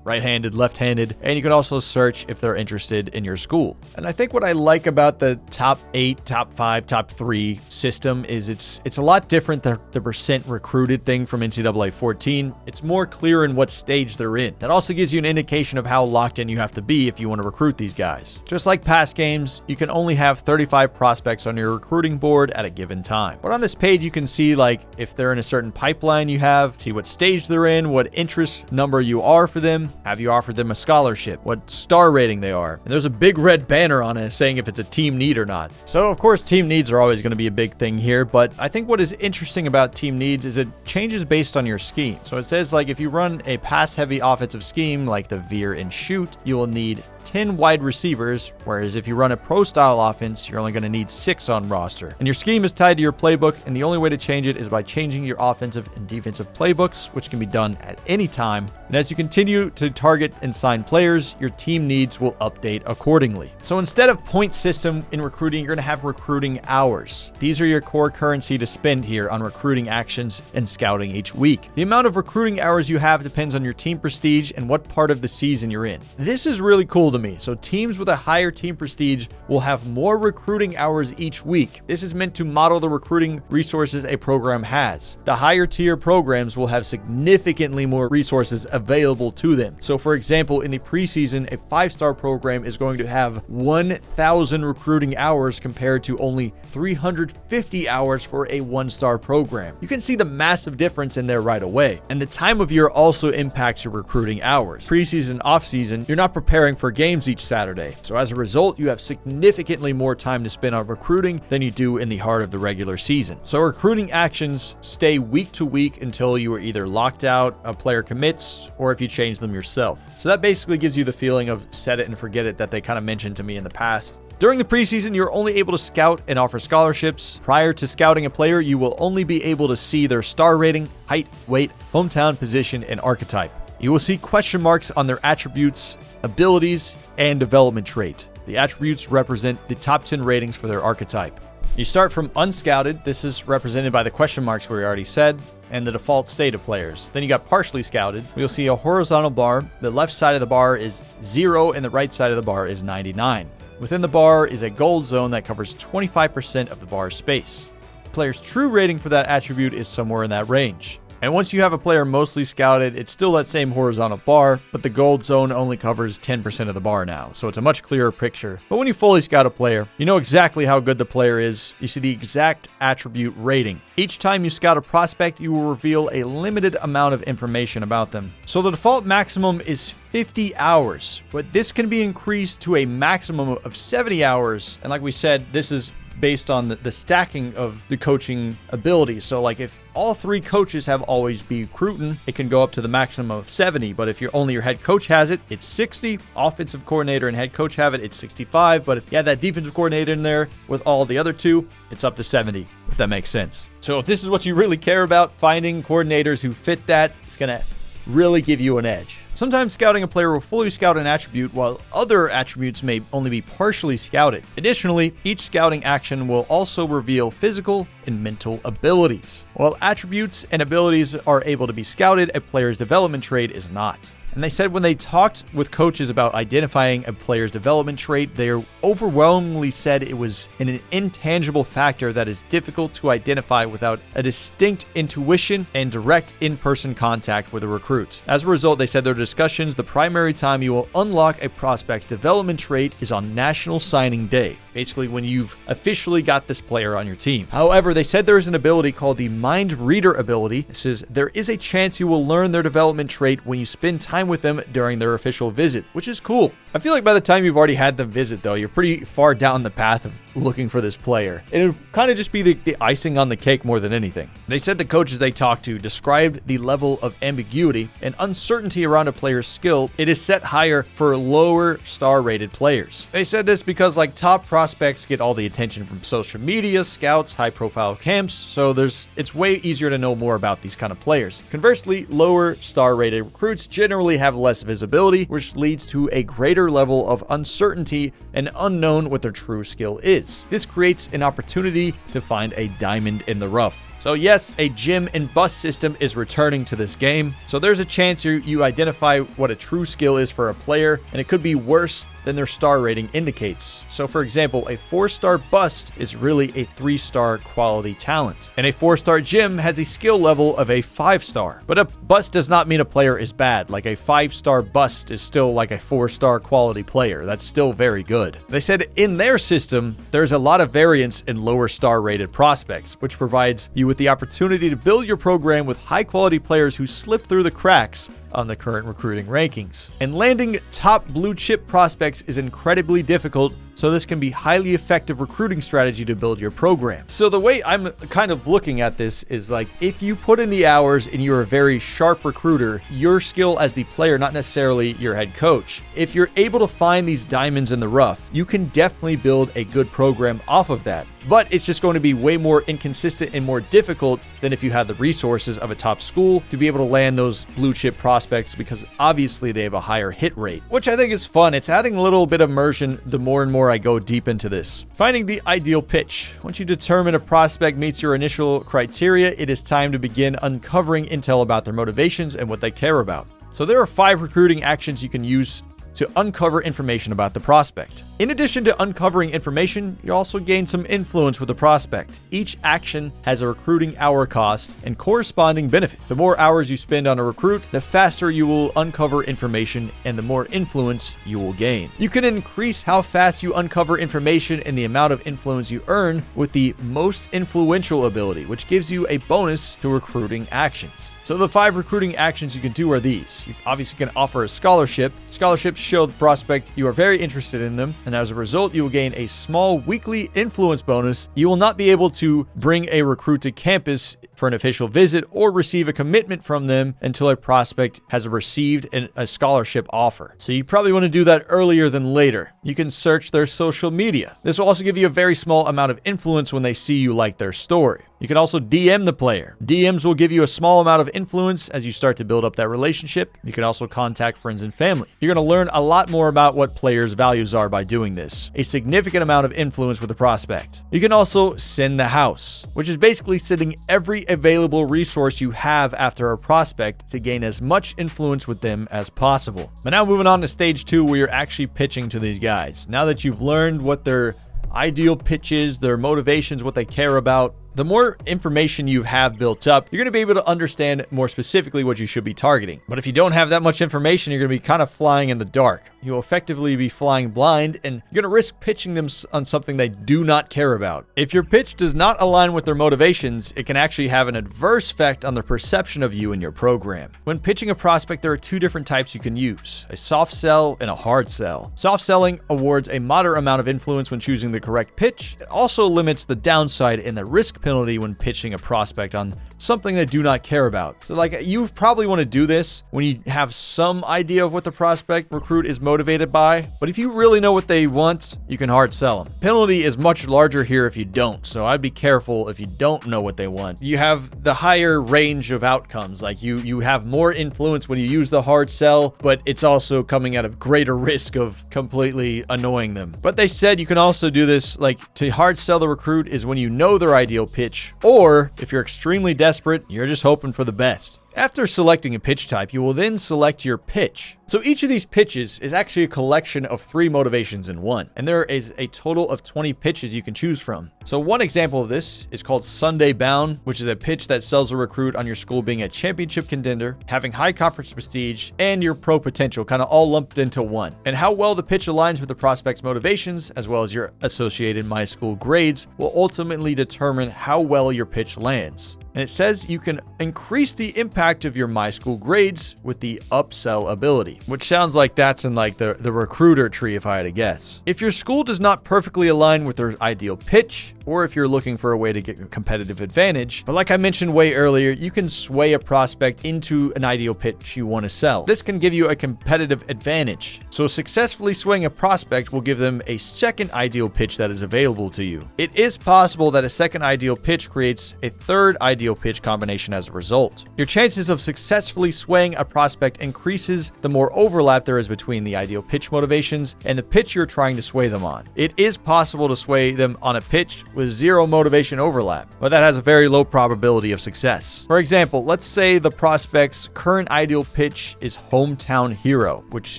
right-handed, left-handed, and you can also search if they're interested in your school. And I think what I like about the top 8, top 5, top 3 system is it's a lot different than the percent recruited thing from NCAA 14. It's more clear in what stage they're in. That also gives you an indication of how locked in you have to be if you want to recruit these guys. Just like past games, you can only have 35 prospects on your recruiting board at a given time. But on this page, you can see like if they're in a certain pipeline you have, see what stage they're in, what interest number you are for them, have you offered them a scholarship, what star rating they are. And there's a big red banner on it saying if it's a team need or not. So of course, team needs are always going to be a big thing here, but I think what is interesting about team needs is it changes based on your scheme. So it says like if you run a pass-heavy offensive scheme like the veer and shoot, you will need 10 wide receivers, whereas if you run a pro-style offense, you're only going to need 6 on roster. And your scheme is tied to your playbook, and the only way to change it is by changing your offensive and defensive playbooks, which can be done at any time. And as you continue to target and sign players, your team needs will update accordingly. So instead of point system in recruiting, you're going to have recruiting hours. These are your core currency to spend here on recruiting actions and scouting each week. The amount of recruiting hours you have depends on your team prestige and what part of the season you're in. This is really cool to me. So teams with a higher team prestige will have more recruiting hours each week. This is meant to model the recruiting resources a program has. The higher tier programs will have significantly more resources available to them. So for example, in the preseason, a 5-star program is going to have 1,000 recruiting hours compared to only 350 hours for a 1-star program. You can see the massive difference in there right away. And the time of year also impacts your recruiting hours. Preseason, off-season, you're not preparing for games each Saturday. So as a result, you have significantly more time to spend on recruiting than you do in the heart of the regular season. So recruiting actions stay week to week until you are either locked out, a player commits, or if you change them yourself. So that basically gives you the feeling of set it and forget it that they kind of mentioned to me in the past. During the preseason, you're only able to scout and offer scholarships. Prior to scouting a player, you will only be able to see their star rating, height, weight, hometown, position, and archetype. You will see question marks on their attributes, abilities, and development trait. The attributes represent the top 10 ratings for their archetype. You start from unscouted. This is represented by the question marks we already said, and the default state of players. Then you got partially scouted. You'll see a horizontal bar. The left side of the bar is 0 and the right side of the bar is 99. Within the bar is a gold zone that covers 25% of the bar's space. The player's true rating for that attribute is somewhere in that range. And once you have a player mostly scouted, it's still that same horizontal bar, but the gold zone only covers 10% of the bar now, so it's a much clearer picture. But when you fully scout a player, you know exactly how good the player is. You see the exact attribute rating. Each time you scout a prospect, you will reveal a limited amount of information about them. So the default maximum is 50 hours, but this can be increased to a maximum of 70 hours. And like we said, this is based on the stacking of the coaching abilities. So like if all 3 coaches have always be recruiting, it can go up to the maximum of 70. But if only your head coach has it, it's 60. Offensive coordinator and head coach have it, it's 65. But if you have that defensive coordinator in there with all the other 2, it's up to 70, if that makes sense. So if this is what you really care about, finding coordinators who fit that, it's going to really give you an edge. Sometimes scouting a player will fully scout an attribute, while other attributes may only be partially scouted. Additionally, each scouting action will also reveal physical and mental abilities. While attributes and abilities are able to be scouted, a player's development trait is not. And they said when they talked with coaches about identifying a player's development trait, they overwhelmingly said it was an intangible factor that is difficult to identify without a distinct intuition and direct in-person contact with a recruit. As a result, they said their discussions, the primary time you will unlock a prospect's development trait is on National Signing Day, basically when you've officially got this player on your team. However, they said there is an ability called the Mind Reader ability. This is, there is a chance you will learn their development trait when you spend time with them during their official visit, which is cool. I feel like by the time you've already had them visit, though, you're pretty far down the path of looking for this player. It would kind of just be the icing on the cake more than anything. They said the coaches they talked to described the level of ambiguity and uncertainty around a player's skill. It is set higher for lower star-rated players. They said this because like top prospects get all the attention from social media, scouts, high-profile camps, so it's way easier to know more about these kind of players. Conversely, lower star-rated recruits generally have less visibility, which leads to a greater level of uncertainty and unknown what their true skill is. This creates an opportunity to find a diamond in the rough. So yes, a gym and bust system is returning to this game. So there's a chance you identify what a true skill is for a player, and it could be worse than their star rating indicates. So for example, a 4-star bust is really a 3-star quality talent, and a 4-star gym has a skill level of a 5-star. But a bust does not mean a player is bad. Like a 5-star bust is still like a 4-star quality player. That's still very good. They said in their system, there's a lot of variance in lower star rated prospects, which provides you with the opportunity to build your program with high quality players who slip through the cracks on the current recruiting rankings. And landing top blue chip prospects is incredibly difficult, so this can be highly effective recruiting strategy to build your program. So the way I'm kind of looking at this is like, if you put in the hours and you're a very sharp recruiter, your skill as the player, not necessarily your head coach, if you're able to find these diamonds in the rough, you can definitely build a good program off of that. But it's just going to be way more inconsistent and more difficult than if you had the resources of a top school to be able to land those blue chip prospects, because obviously they have a higher hit rate, which I think is fun. It's adding a little bit of immersion the more and more I go deep into this. Finding the ideal pitch. Once you determine a prospect meets your initial criteria, it is time to begin uncovering intel about their motivations and what they care about. So there are 5 recruiting actions you can use to uncover information about the prospect. In addition to uncovering information, you also gain some influence with the prospect. Each action has a recruiting hour cost and corresponding benefit. The more hours you spend on a recruit, the faster you will uncover information and the more influence you will gain. You can increase how fast you uncover information and the amount of influence you earn with the most influential ability, which gives you a bonus to recruiting actions. So the 5 recruiting actions you can do are these. You obviously can offer a scholarship. Scholarships show the prospect you are very interested in them, and as a result, you will gain a small weekly influence bonus. You will not be able to bring a recruit to campus for an official visit or receive a commitment from them until a prospect has received a scholarship offer. So you probably want to do that earlier than later. You can search their social media. This will also give you a very small amount of influence when they see you like their story. You can also DM the player. DMs will give you a small amount of influence as you start to build up that relationship. You can also contact friends and family. You're going to learn a lot more about what players' values are by doing this. A significant amount of influence with the prospect. You can also send the house, which is basically sending every available resource you have after a prospect to gain as much influence with them as possible. But now moving on to stage 2, where you're actually pitching to these guys. Now that you've learned what their ideal pitch is, their motivations, what they care about, the more information you have built up, you're going to be able to understand more specifically what you should be targeting. But if you don't have that much information, you're going to be kind of flying in the dark. You'll effectively be flying blind, and you're going to risk pitching them on something they do not care about. If your pitch does not align with their motivations, it can actually have an adverse effect on their perception of you and your program. When pitching a prospect, there are 2 different types you can use: a soft sell and a hard sell. Soft selling awards a moderate amount of influence when choosing the correct pitch. It also limits the downside and the risk penalty when pitching a prospect on something they do not care about. So like, you probably want to do this when you have some idea of what the prospect recruit is motivated by, but if you really know what they want, you can hard sell them. Penalty is much larger here if you don't, so I'd be careful if you don't know what they want. You have the higher range of outcomes, like you have more influence when you use the hard sell, but it's also coming at a greater risk of completely annoying them. But they said you can also do this, like, to hard sell the recruit is when you know their ideal pitch, or if you're extremely desperate, you're just hoping for the best. After selecting a pitch type, you will then select your pitch. So each of these pitches is actually a collection of 3 motivations in one, and there is a total of 20 pitches you can choose from. So one example of this is called Sunday Bound, which is a pitch that sells a recruit on your school being a championship contender, having high conference prestige, and your pro potential, kind of all lumped into one. And how well the pitch aligns with the prospect's motivations, as well as your associated My School grades, will ultimately determine how well your pitch lands. And it says you can increase the impact of your My School grades with the upsell ability, which sounds like that's in like the recruiter tree if I had to guess. If your school does not perfectly align with their ideal pitch, or if you're looking for a way to get a competitive advantage, but like I mentioned way earlier, you can sway a prospect into an ideal pitch you want to sell. This can give you a competitive advantage. So successfully swaying a prospect will give them a second ideal pitch that is available to you. It is possible that a second ideal pitch creates a third ideal pitch combination as a result. Your chances chances of successfully swaying a prospect increases the more overlap there is between the ideal pitch motivations and the pitch you're trying to sway them on. It is possible to sway them on a pitch with zero motivation overlap, but that has a very low probability of success. For example, let's say the prospect's current ideal pitch is hometown hero, which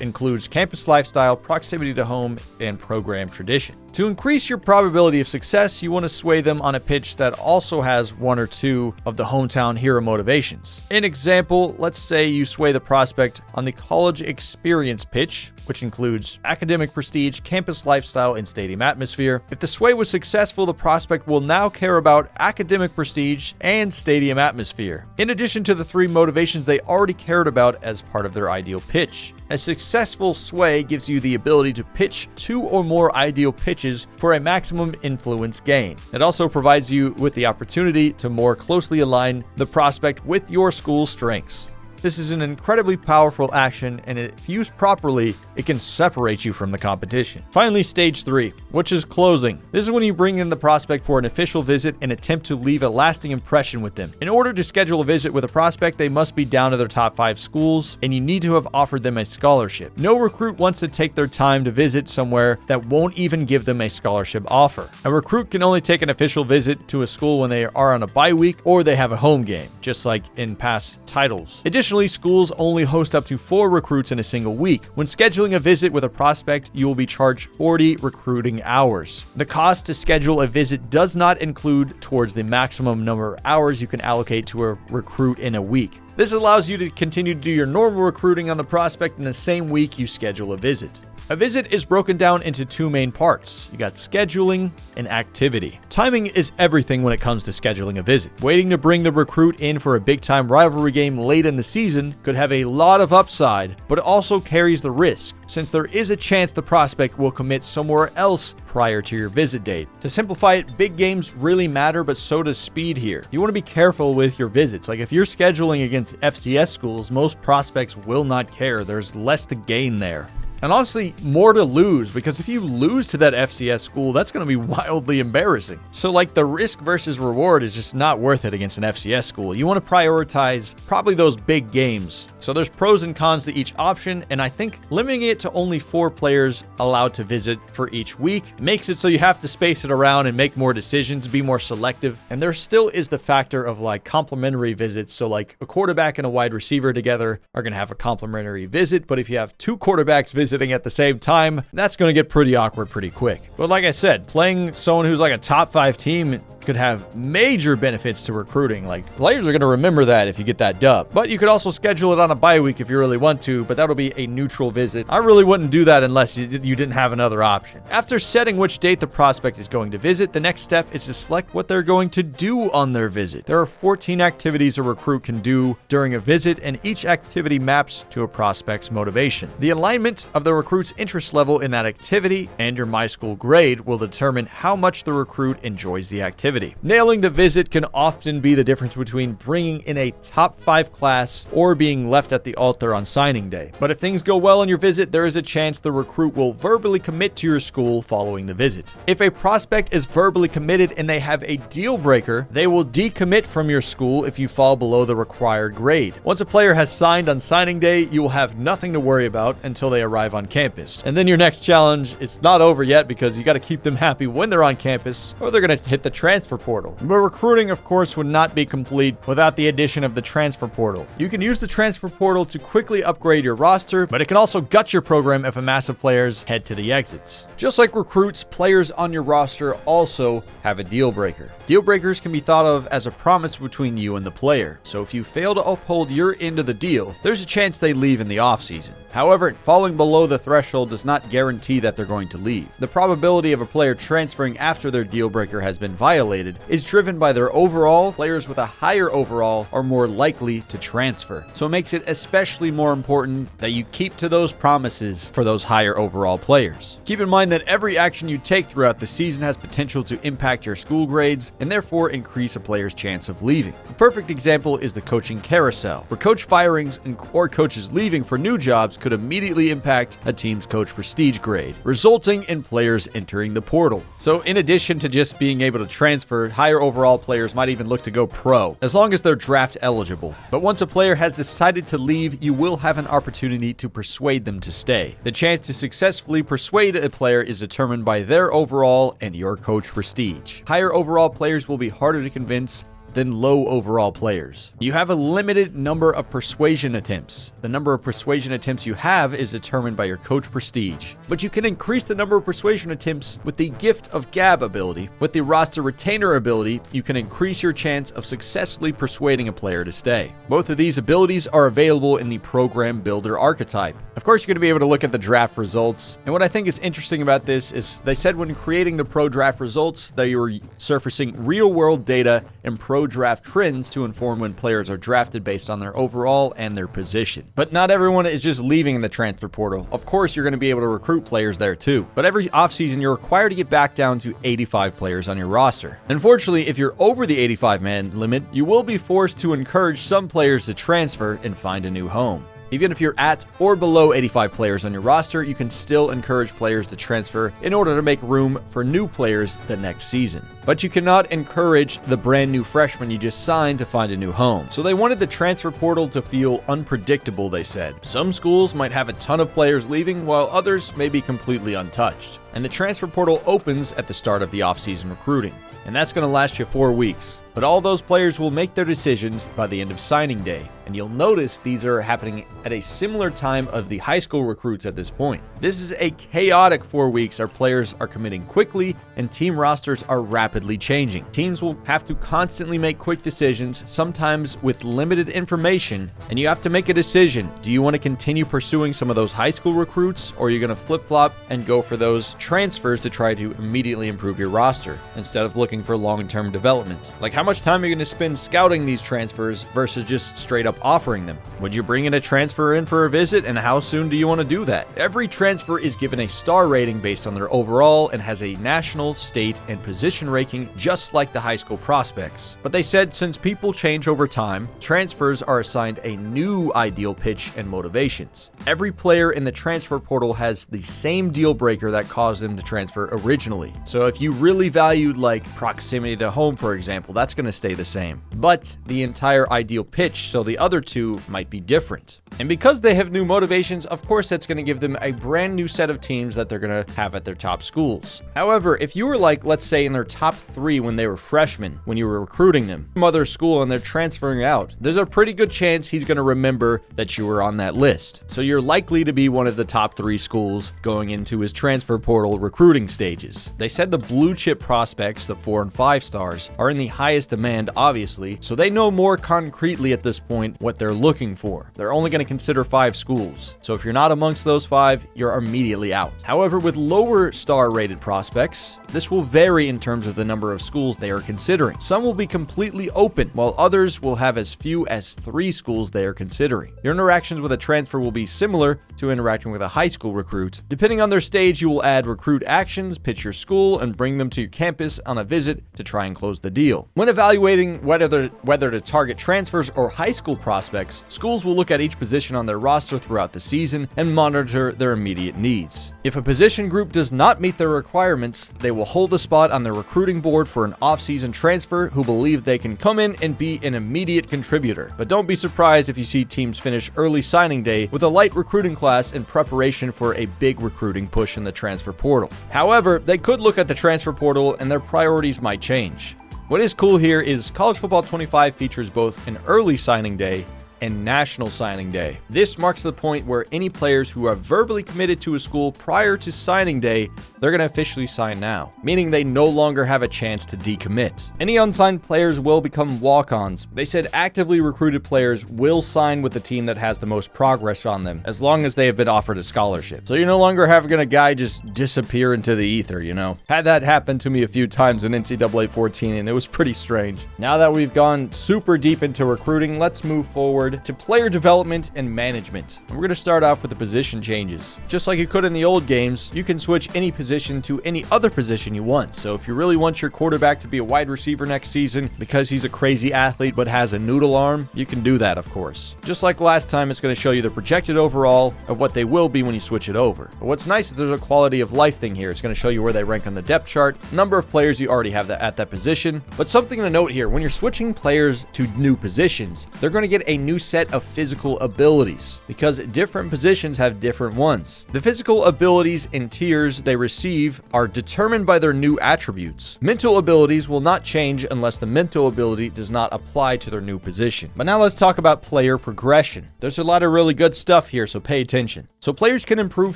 includes campus lifestyle, proximity to home, and program tradition. To increase your probability of success, you want to sway them on a pitch that also has one or two of the hometown hero motivations. In example, let's say you sway the prospect on the college experience pitch, which includes academic prestige, campus lifestyle, and stadium atmosphere. If the sway was successful, the prospect will now care about academic prestige and stadium atmosphere, in addition to the three motivations they already cared about as part of their ideal pitch. A successful sway gives you the ability to pitch two or more ideal pitches for a maximum influence gain. It also provides you with the opportunity to more closely align the prospect with your school's strengths. This is an incredibly powerful action, and if used properly, it can separate you from the competition. Finally, stage 3, which is closing. This is when you bring in the prospect for an official visit and attempt to leave a lasting impression with them. In order to schedule a visit with a prospect, they must be down to their top 5 schools, and you need to have offered them a scholarship. No recruit wants to take their time to visit somewhere that won't even give them a scholarship offer. A recruit can only take an official visit to a school when they are on a bye week or they have a home game, just like in past titles. Additionally, schools only host up to 4 recruits in a single week. When scheduling a visit with a prospect, you will be charged 40 recruiting hours. The cost to schedule a visit does not include towards the maximum number of hours you can allocate to a recruit in a week. This allows you to continue to do your normal recruiting on the prospect in the same week you schedule a visit. A visit is broken down into 2 main parts. You got scheduling and activity. Timing is everything when it comes to scheduling a visit. Waiting to bring the recruit in for a big-time rivalry game late in the season could have a lot of upside, but it also carries the risk, since there is a chance the prospect will commit somewhere else prior to your visit date. To simplify it, big games really matter, but so does speed here. You want to be careful with your visits. Like if you're scheduling against FCS schools, most prospects will not care. There's less to gain there. And honestly, more to lose, because if you lose to that FCS school, that's going to be wildly embarrassing. So like the risk versus reward is just not worth it against an FCS school. You want to prioritize probably those big games. So there's pros and cons to each option, and I think limiting it to only 4 players allowed to visit for each week makes it so you have to space it around and make more decisions, be more selective. And there still is the factor of like complementary visits. So like a quarterback and a wide receiver together are going to have a complementary visit, but if you have 2 quarterbacks visiting at the same time, that's going to get pretty awkward pretty quick. But like I said, playing someone who's like a top 5 team could have major benefits to recruiting. Like players are going to remember that if you get that dub. But you could also schedule it on a bye week if you really want to, but that'll be a neutral visit. I really wouldn't do that unless you didn't have another option. After setting which date the prospect is going to visit, the next step is to select what they're going to do on their visit. There are 14 activities a recruit can do during a visit, and each activity maps to a prospect's motivation. The alignment of the recruit's interest level in that activity and your MySchool grade will determine how much the recruit enjoys the activity. Nailing the visit can often be the difference between bringing in a top 5 class or being left at the altar on signing day. But if things go well on your visit, there is a chance the recruit will verbally commit to your school following the visit. If a prospect is verbally committed and they have a deal breaker, they will decommit from your school if you fall below the required grade. Once a player has signed on signing day, you will have nothing to worry about until they arrive on campus. And then your next challenge, it's not over yet because you got to keep them happy when they're on campus, or they're going to hit the transfer portal. But recruiting, of course, would not be complete without the addition of the transfer portal. You can use the transfer portal to quickly upgrade your roster, but it can also gut your program if a mass of players head to the exits. Just like recruits, players on your roster also have a deal breaker. Deal breakers can be thought of as a promise between you and the player. So if you fail to uphold your end of the deal, there's a chance they leave in the offseason. However, falling below the threshold does not guarantee that they're going to leave. The probability of a player transferring after their deal breaker has been violated is driven by their overall. Players with a higher overall are more likely to transfer. So it makes it especially more important that you keep to those promises for those higher overall players. Keep in mind that every action you take throughout the season has potential to impact your school grades and therefore increase a player's chance of leaving. A perfect example is the coaching carousel, where coach firings or coaches leaving for new jobs could immediately impact a team's coach prestige grade, resulting in players entering the portal. So in addition to just being able to transfer transfer, higher overall players might even look to go pro, as long as they're draft eligible. But once a player has decided to leave, you will have an opportunity to persuade them to stay. The chance to successfully persuade a player is determined by their overall and your coach prestige. Higher overall players will be harder to convince than low overall players. You have a limited number of persuasion attempts. The number of persuasion attempts you have is determined by your coach prestige. But you can increase the number of persuasion attempts with the gift of gab ability. With the roster retainer ability, you can increase your chance of successfully persuading a player to stay. Both of these abilities are available in the program builder archetype. Of course, you're going to be able to look at the draft results. And what I think is interesting about this is they said when creating the pro draft results, they were surfacing real world data and pro draft trends to inform when players are drafted based on their overall and their position. But not everyone is just leaving the transfer portal. Of course, you're going to be able to recruit players there too. But every offseason, you're required to get back down to 85 players on your roster. Unfortunately, if you're over the 85-man limit, you will be forced to encourage some players to transfer and find a new home. Even if you're at or below 85 players on your roster, you can still encourage players to transfer in order to make room for new players the next season. But you cannot encourage the brand new freshman you just signed to find a new home. So they wanted the transfer portal to feel unpredictable, they said. Some schools might have a ton of players leaving, while others may be completely untouched. And the transfer portal opens at the start of the offseason recruiting. And that's going to last you 4 weeks. But all those players will make their decisions by the end of signing day. And you'll notice these are happening at a similar time of the high school recruits at this point. This is a chaotic 4 weeks. Our players are committing quickly and team rosters are rapidly changing. Teams will have to constantly make quick decisions, sometimes with limited information, and you have to make a decision. Do you want to continue pursuing some of those high school recruits, or are you going to flip-flop and go for those transfers to try to immediately improve your roster instead of looking for long-term development? Like, how much time are you going to spend scouting these transfers versus just straight up offering them? Would you bring in a transfer in for a visit, and how soon do you want to do that? Every transfer is given a star rating based on their overall and has a national, state, and position ranking just like the high school prospects. But they said since people change over time, transfers are assigned a new ideal pitch and motivations. Every player in the transfer portal has the same deal breaker that caused them to transfer originally. So if you really valued like proximity to home, for example, that's going to stay the same. But the entire ideal pitch, so the other two might be different. And because they have new motivations, of course that's going to give them a brand new set of teams that they're going to have at their top schools. However, if you were like, let's say in their top 3 when they were freshmen, when you were recruiting them from other school and they're transferring out, there's a pretty good chance he's going to remember that you were on that list. So you're likely to be one of the top 3 schools going into his transfer portal recruiting stages. They said the blue chip prospects, the 4 and 5 stars, are in the highest demand, obviously, so they know more concretely at this point what they're looking for. They're only going to consider 5 schools. So if you're not amongst those 5, you're immediately out. However, with lower star rated prospects, this will vary in terms of the number of schools they are considering. Some will be completely open, while others will have as few as 3 schools they are considering. Your interactions with a transfer will be similar to interacting with a high school recruit. Depending on their stage, you will add recruit actions, pitch your school, and bring them to your campus on a visit to try and close the deal. When evaluating whether to target transfers or high school prospects, schools will look at each position on their roster throughout the season and monitor their immediate needs. If a position group does not meet their requirements, they will hold a spot on their recruiting board for an off-season transfer who believe they can come in and be an immediate contributor. But don't be surprised if you see teams finish early signing day with a light recruiting class in preparation for a big recruiting push in the transfer portal. However, they could look at the transfer portal and their priorities might change. What is cool here is College Football 25 features both an early signing day and National Signing Day. This marks the point where any players who are verbally committed to a school prior to signing day, they're going to officially sign now, meaning they no longer have a chance to decommit. Any unsigned players will become walk-ons. They said actively recruited players will sign with the team that has the most progress on them, as long as they have been offered a scholarship. So you're no longer having a guy just disappear into the ether, you know? Had that happen to me a few times in NCAA 14, and it was pretty strange. Now that we've gone super deep into recruiting, let's move forward regard to player development and management. And we're going to start off with the position changes. Just like you could in the old games, you can switch any position to any other position you want. So if you really want your quarterback to be a wide receiver next season because he's a crazy athlete but has a noodle arm, you can do that, of course. Just like last time, it's going to show you the projected overall of what they will be when you switch it over. But what's nice is there's a quality of life thing here. It's going to show you where they rank on the depth chart, number of players you already have at that position. But something to note here, when you're switching players to new positions, they're going to get a new set of physical abilities because different positions have different ones. The physical abilities and tiers they receive are determined by their new attributes. Mental abilities will not change unless the mental ability does not apply to their new position. But now let's talk about player progression. There's a lot of really good stuff here, so pay attention. So players can improve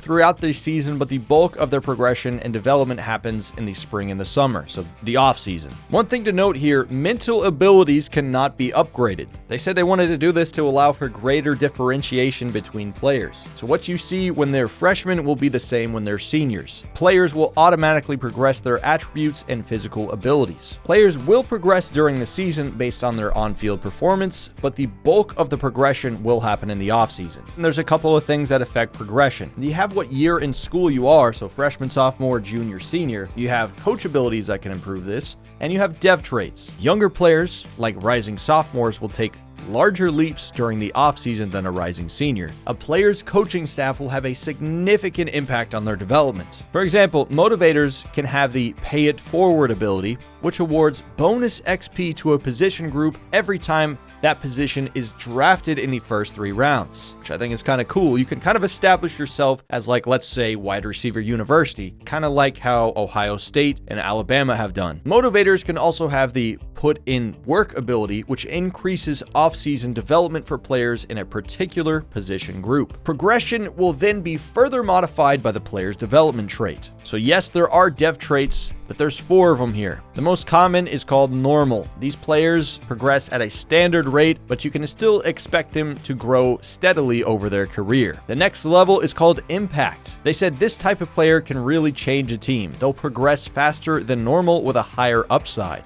throughout the season, but the bulk of their progression and development happens in the spring and the summer, so the off season. One thing to note here, mental abilities cannot be upgraded. They said they wanted to do this to allow for greater differentiation between players. So what you see when they're freshmen will be the same when they're seniors. Players will automatically progress their attributes and physical abilities. Players will progress during the season based on their on-field performance, but the bulk of the progression will happen in the offseason. And there's a couple of things that affect progression. You have what year in school you are, so freshman, sophomore, junior, senior. You have coach abilities that can improve this, and you have dev traits. Younger players, like rising sophomores, will take larger leaps during the offseason than a rising senior. A player's coaching staff will have a significant impact on their development. For example, motivators can have the pay it forward ability, which awards bonus XP to a position group every time that position is drafted in the first 3 rounds, which I think is kind of cool. You can kind of establish yourself as, like, let's say, wide receiver university, kind of like how Ohio State and Alabama have done. Motivators can also have the put in work ability, which increases off-season development for players in a particular position group. Progression will then be further modified by the player's development trait. So yes, there are dev traits, but there's 4 of them here. The most common is called normal. These players progress at a standard rate, but you can still expect them to grow steadily over their career. The next level is called impact. They said this type of player can really change a team. They'll progress faster than normal with a higher upside.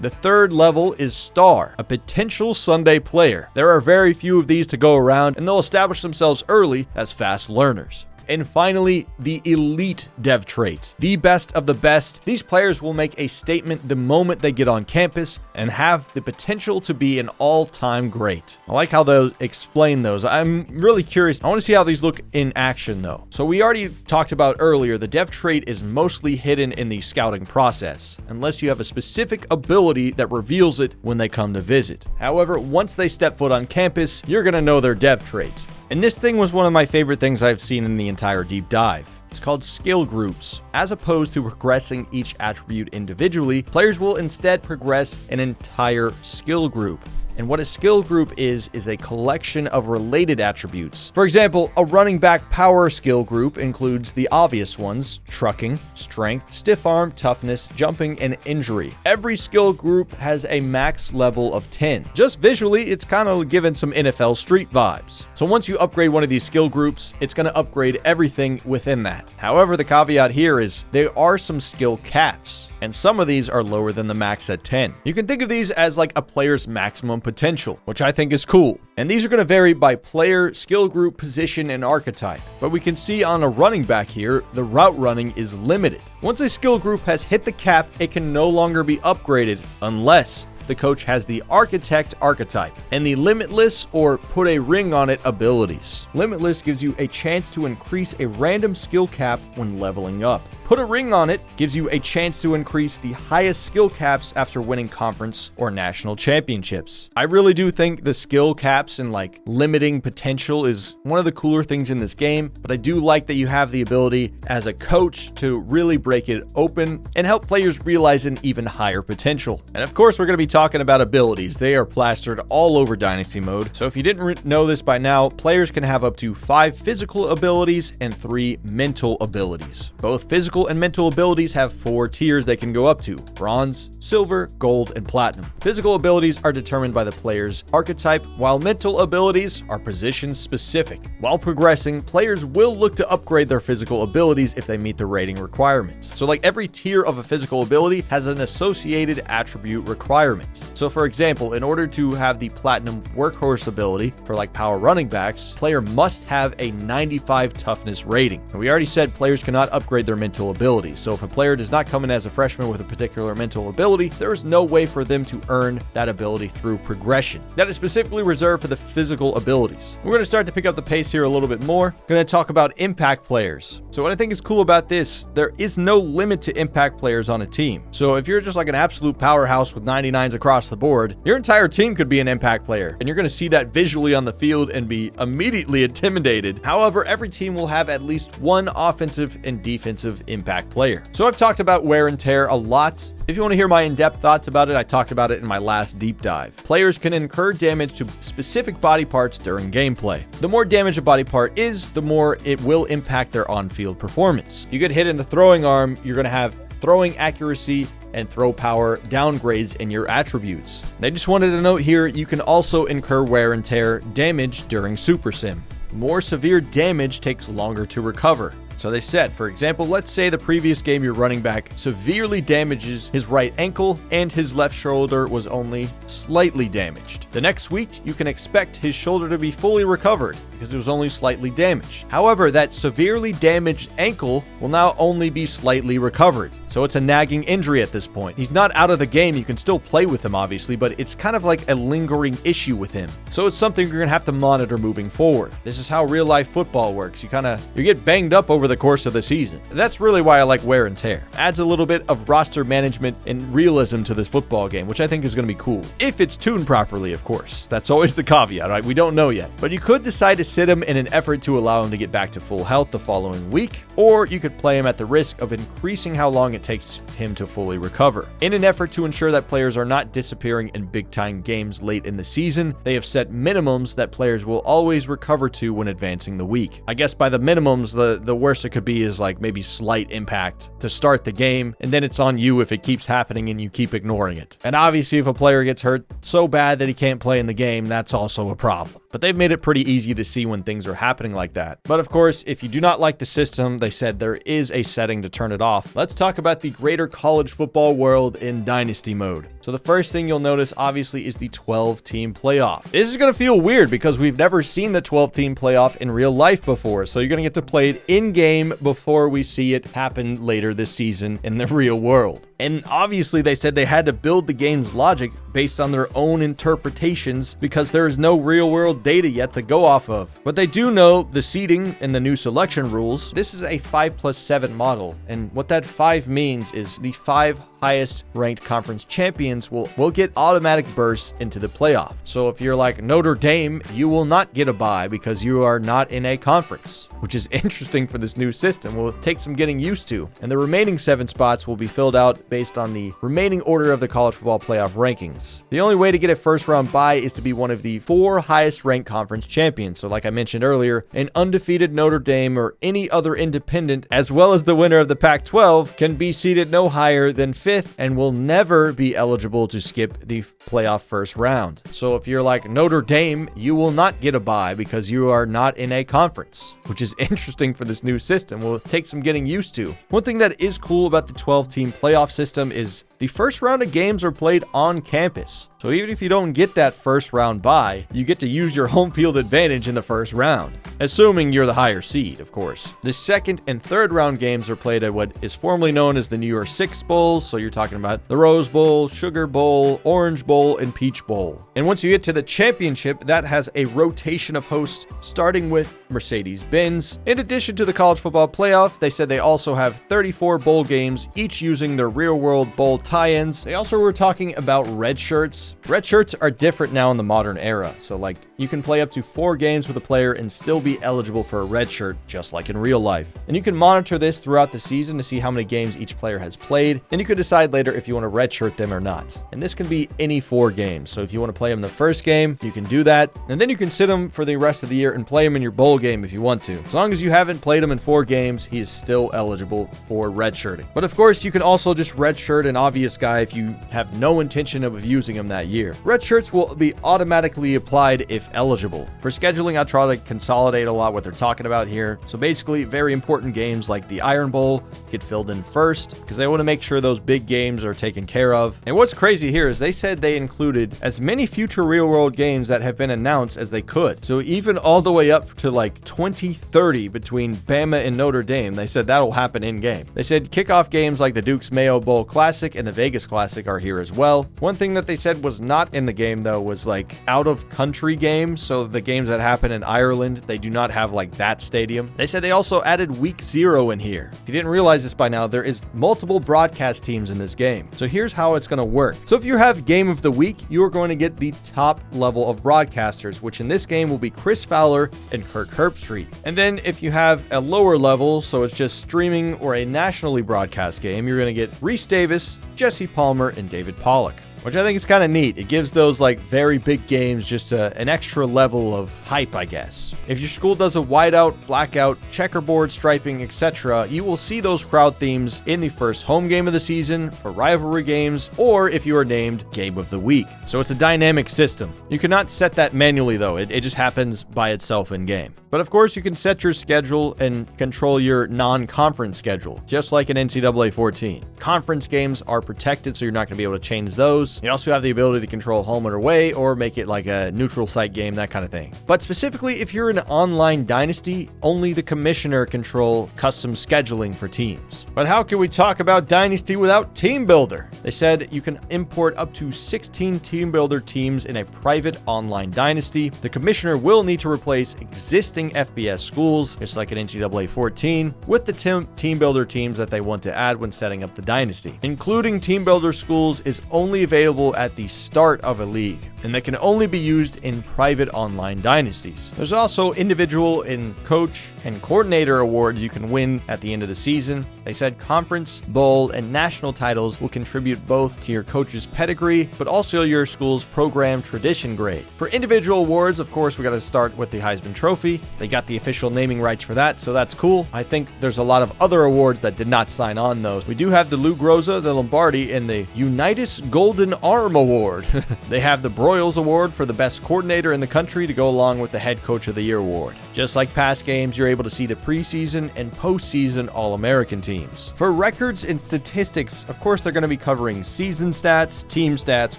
The third level is star, a potential Sunday player. There are very few of these to go around, and they'll establish themselves early as fast learners. And finally, the elite dev trait, the best of the best. These players will make a statement the moment they get on campus and have the potential to be an all-time great. I like how they'll explain those. I'm really curious. I want to see how these look in action though. So we already talked about earlier, the dev trait is mostly hidden in the scouting process, unless you have a specific ability that reveals it when they come to visit. However, once they step foot on campus, you're going to know their dev trait. And this thing was one of my favorite things I've seen in the entire deep dive. It's called skill groups. As opposed to progressing each attribute individually, players will instead progress an entire skill group. And what a skill group is a collection of related attributes. For example, a running back power skill group includes the obvious ones: trucking, strength, stiff arm, toughness, jumping, and injury. Every skill group has a max level of 10. Just visually, it's kind of given some NFL Street vibes. So once you upgrade one of these skill groups, it's going to upgrade everything within that. However, the caveat here is there are some skill caps, and some of these are lower than the max at 10. You can think of these as like a player's maximum potential, which I think is cool. And these are going to vary by player, skill group, position, and archetype. But we can see on a running back here, the route running is limited. Once a skill group has hit the cap, it can no longer be upgraded unless the coach has the architect archetype and the limitless or put a ring on it abilities. Limitless gives you a chance to increase a random skill cap when leveling up. Put a ring on it gives you a chance to increase the highest skill caps after winning conference or national championships. I really do think the skill caps and like limiting potential is one of the cooler things in this game, but I do like that you have the ability as a coach to really break it open and help players realize an even higher potential. And of course, we're going to be talking about abilities. They are plastered all over Dynasty mode. So if you didn't know this by now, players can have up to 5 physical abilities and 3 mental abilities. Both physical and mental abilities have 4 tiers they can go up to: bronze, silver, gold, and platinum. Physical abilities are determined by the player's archetype, while mental abilities are position specific. While progressing, players will look to upgrade their physical abilities if they meet the rating requirements. So like every tier of a physical ability has an associated attribute requirement. positions. So for example, in order to have the platinum workhorse ability for like power running backs, player must have a 95 toughness rating. And we already said players cannot upgrade their mental abilities. So if a player does not come in as a freshman with a particular mental ability, there is no way for them to earn that ability through progression. That is specifically reserved for the physical abilities. We're going to start to pick up the pace here a little bit more. We're going to talk about impact players. So what I think is cool about this, there is no limit to impact players on a team. So if you're just like an absolute powerhouse with 99s across the board, your entire team could be an impact player, and you're going to see that visually on the field and be immediately intimidated. However, every team will have at least one offensive and defensive impact player. So I've talked about wear and tear a lot. If you want to hear my in-depth thoughts about it, I talked about it in my last deep dive. Players can incur damage to specific body parts during gameplay. The more damage a body part is, the more it will impact their on-field performance. You get hit in the throwing arm, you're going to have throwing accuracy and throw power downgrades in your attributes. And I just wanted to note here, you can also incur wear and tear damage during Super Sim. More severe damage takes longer to recover. So they said, for example, let's say the previous game your running back severely damages his right ankle and his left shoulder was only slightly damaged. The next week, you can expect his shoulder to be fully recovered because it was only slightly damaged. However, that severely damaged ankle will now only be slightly recovered. So it's a nagging injury at this point. He's not out of the game. You can still play with him, obviously, but it's kind of like a lingering issue with him. So it's something you're going to have to monitor moving forward. This is how real life football works. You get banged up over the course of the season. That's really why I like wear and tear. Adds a little bit of roster management and realism to this football game, which I think is going to be cool. If it's tuned properly, of course. That's always the caveat, right? We don't know yet. But you could decide to sit him in an effort to allow him to get back to full health the following week, or you could play him at the risk of increasing how long it takes him to fully recover. In an effort to ensure that players are not disappearing in big-time games late in the season, they have set minimums that players will always recover to when advancing the week. I guess by the minimums, the worst it could be is like maybe slight impact to start the game, and then it's on you if it keeps happening and you keep ignoring it. And obviously, if a player gets hurt so bad that he can't play in the game, that's also a problem. But they've made it pretty easy to see when things are happening like that. But of course, if you do not like the system, they said there is a setting to turn it off. Let's talk about the greater college football world in Dynasty mode. So the first thing you'll notice, obviously, is the 12-team playoff. This is going to feel weird because we've never seen the 12-team playoff in real life before. So you're going to get to play it in-game before we see it happen later this season in the real world. And obviously, they said they had to build the game's logic based on their own interpretations because there is no real-world data yet to go off of. But they do know the seeding and the new selection rules. This is a 5+7 model, and what that 5 means is the 5 highest ranked conference champions will get automatic bursts into the playoff. So if you're like Notre Dame, you will not get a bye because you are not in a conference, which is interesting for this new system. Will take some getting used to. And the remaining 7 spots will be filled out based on the remaining order of the college football playoff rankings. The only way to get a first round bye is to be one of the 4 highest ranked conference champions. So like I mentioned earlier, an undefeated Notre Dame or any other independent, as well as the winner of the Pac-12, can be seeded no higher than 5th and will never be eligible to skip the playoff first round. So if you're like Notre Dame, you will not get a bye because you are not in a conference, which is interesting for this new system. Will take some getting used to. One thing that is cool about the 12-team playoff system is the first round of games are played on campus. So even if you don't get that first round bye, you get to use your home field advantage in the first round, assuming you're the higher seed, of course. The second and third round games are played at what is formerly known as the New Year's Six Bowl. So you're talking about the Rose Bowl, Sugar Bowl, Orange Bowl, and Peach Bowl. And once you get to the championship, that has a rotation of hosts starting with Mercedes-Benz. In addition to the college football playoff, they said they also have 34 bowl games, each using their real-world bowl tie-ins. They also were talking about red shirts. Red shirts are different now in the modern era. So like you can play up to 4 games with a player and still be eligible for a red shirt, just like in real life. And you can monitor this throughout the season to see how many games each player has played. And you can decide later if you want to redshirt them or not. And this can be any 4 games. So if you want to play them in the first game, you can do that. And then you can sit them for the rest of the year and play them in your bowl game if you want to. As long as you haven't played him in 4 games, he is still eligible for redshirting. But of course, you can also just redshirt and obviously obvious guy if you have no intention of using him that year. Red shirts will be automatically applied if eligible. For scheduling, I try to consolidate a lot what they're talking about here. So basically, very important games like the Iron Bowl get filled in first because they want to make sure those big games are taken care of. And what's crazy here is they said they included as many future real-world games that have been announced as they could. So even all the way up to like 2030 between Bama and Notre Dame, they said that'll happen in-game. They said kickoff games like the Duke's Mayo Bowl Classic and the Vegas Classic are here as well. One thing that they said was not in the game though was like out-of-country games. So the games that happen in Ireland, they do not have like that stadium. They said they also added Week 0 in here. If you didn't realize this by now, there is multiple broadcast teams in this game. So here's how it's going to work. So if you have Game of the Week, you are going to get the top level of broadcasters, which in this game will be Chris Fowler and Kirk Herbstreit. And then if you have a lower level, so it's just streaming or a nationally broadcast game, you're going to get Reese Davis, Jesse Palmer, and David Pollock, which I think is kind of neat. It gives those like very big games just an extra level of hype, I guess. If your school does a whiteout, blackout, checkerboard, striping, etc., you will see those crowd themes in the first home game of the season, for rivalry games, or if you are named Game of the Week. So it's a dynamic system. You cannot set that manually though. It just happens by itself in game. But of course, you can set your schedule and control your non-conference schedule, just like in NCAA 14. Conference games are protected, so you're not going to be able to change those. You also have the ability to control home and away, or make it like a neutral site game, that kind of thing. But specifically, if you're an online dynasty, only the commissioner control custom scheduling for teams. But how can we talk about Dynasty without Team Builder? They said you can import up to 16 Team Builder teams in a private online dynasty. The commissioner will need to replace existing FBS schools, just like in NCAA 14, with the Team Builder teams that they want to add when setting up the dynasty. Including Team Builder schools is only available at the start of a league, and they can only be used in private online dynasties. There's also individual and coach and coordinator awards you can win at the end of the season. They said conference, bowl, and national titles will contribute both to your coach's pedigree, but also your school's program tradition grade. For individual awards, of course, we got to start with the Heisman Trophy. They got the official naming rights for that, so that's cool. I think there's a lot of other awards that did not sign on those. We do have the Lou Groza, the Lombardi, and the Unitas Golden Arm Award. They have the Broyles Award for the best coordinator in the country to go along with the Head Coach of the Year award. Just like past games, you're able to see the preseason and postseason All-American teams. For records and statistics, of course, they're going to be covering season stats, team stats,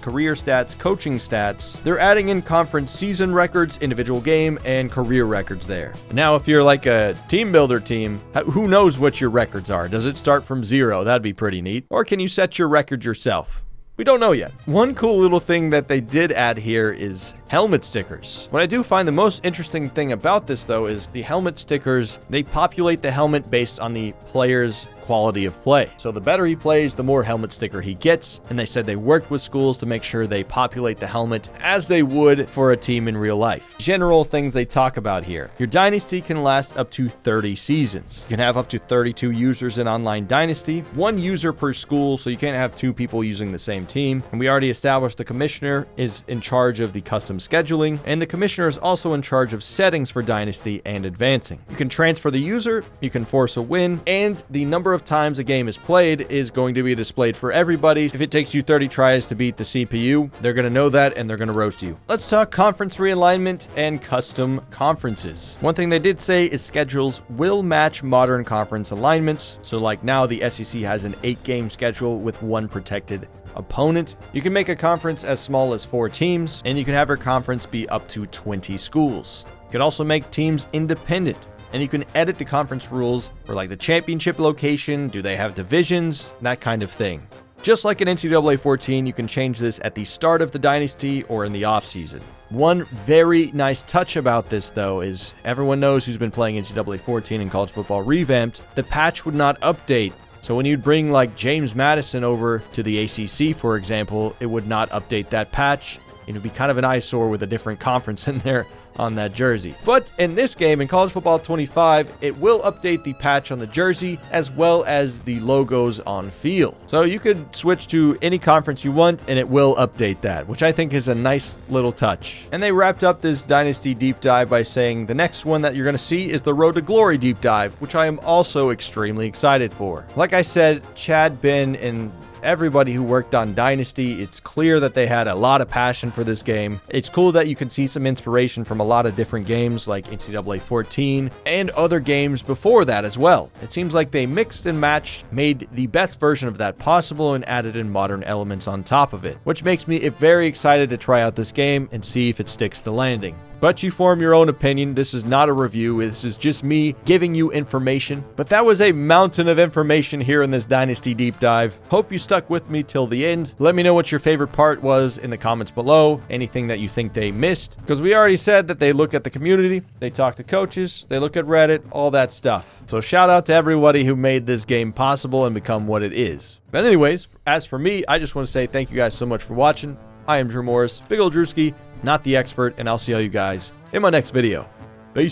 career stats, coaching stats. They're adding in conference season records, individual game, and career records there. Now, if you're like a team builder team, who knows what your records are? Does it start from 0? That'd be pretty neat. Or can you set your records yourself? We don't know yet. One cool little thing that they did add here is helmet stickers. What I do find the most interesting thing about this, though, is the helmet stickers. They populate the helmet based on the player's quality of play. So the better he plays, the more helmet sticker he gets. And they said they worked with schools to make sure they populate the helmet as they would for a team in real life. General things they talk about here. Your dynasty can last up to 30 seasons. You can have up to 32 users in online dynasty, 1 user per school, so you can't have 2 people using the same team. And we already established the commissioner is in charge of the custom scheduling, and the commissioner is also in charge of settings for dynasty and advancing. You can transfer the user, you can force a win, and the number of times a game is played is going to be displayed for everybody. If it takes you 30 tries to beat the CPU, they're going to know that and they're going to roast you. Let's talk conference realignment and custom conferences. One thing they did say is schedules will match modern conference alignments. So like now the SEC has an 8-game schedule with 1 protected opponent. You can make a conference as small as 4 teams, and you can have your conference be up to 20 schools. You can also make teams independent, and you can edit the conference rules for like the championship location, do they have divisions, that kind of thing. Just like in NCAA 14, you can change this at the start of the dynasty or in the offseason. One very nice touch about this, though, is everyone knows who's been playing NCAA 14 and college football revamped, the patch would not update. So when you'd bring like James Madison over to the ACC, for example, it would not update that patch. It would be kind of an eyesore with a different conference in there on that jersey. But in this game, in College Football 25, it will update the patch on the jersey as well as the logos on field. So you could switch to any conference you want and it will update that, which I think is a nice little touch. And they wrapped up this Dynasty Deep Dive by saying the next one that you're going to see is the Road to Glory Deep Dive, which I am also extremely excited for. Like I said, Chad, Ben, and everybody who worked on Dynasty. It's clear that they had a lot of passion for this game. It's cool that you can see some inspiration from a lot of different games like NCAA 14 and other games before that as well. It seems like they mixed and matched, made the best version of that possible, and added in modern elements on top of it, which makes me very excited to try out this game and see if it sticks the landing. But you form your own opinion. This is not a review. This is just me giving you information. But that was a mountain of information here in this Dynasty Deep Dive. Hope you stuck with me till the end. Let me know what your favorite part was in the comments below. Anything that you think they missed. Because we already said that they look at the community, they talk to coaches, they look at Reddit, all that stuff. So shout out to everybody who made this game possible and become what it is. But anyways, as for me, I just want to say thank you guys so much for watching. I am Drew Morris, Big Ol' Drewski, not the expert, and I'll see all you guys in my next video. Peace.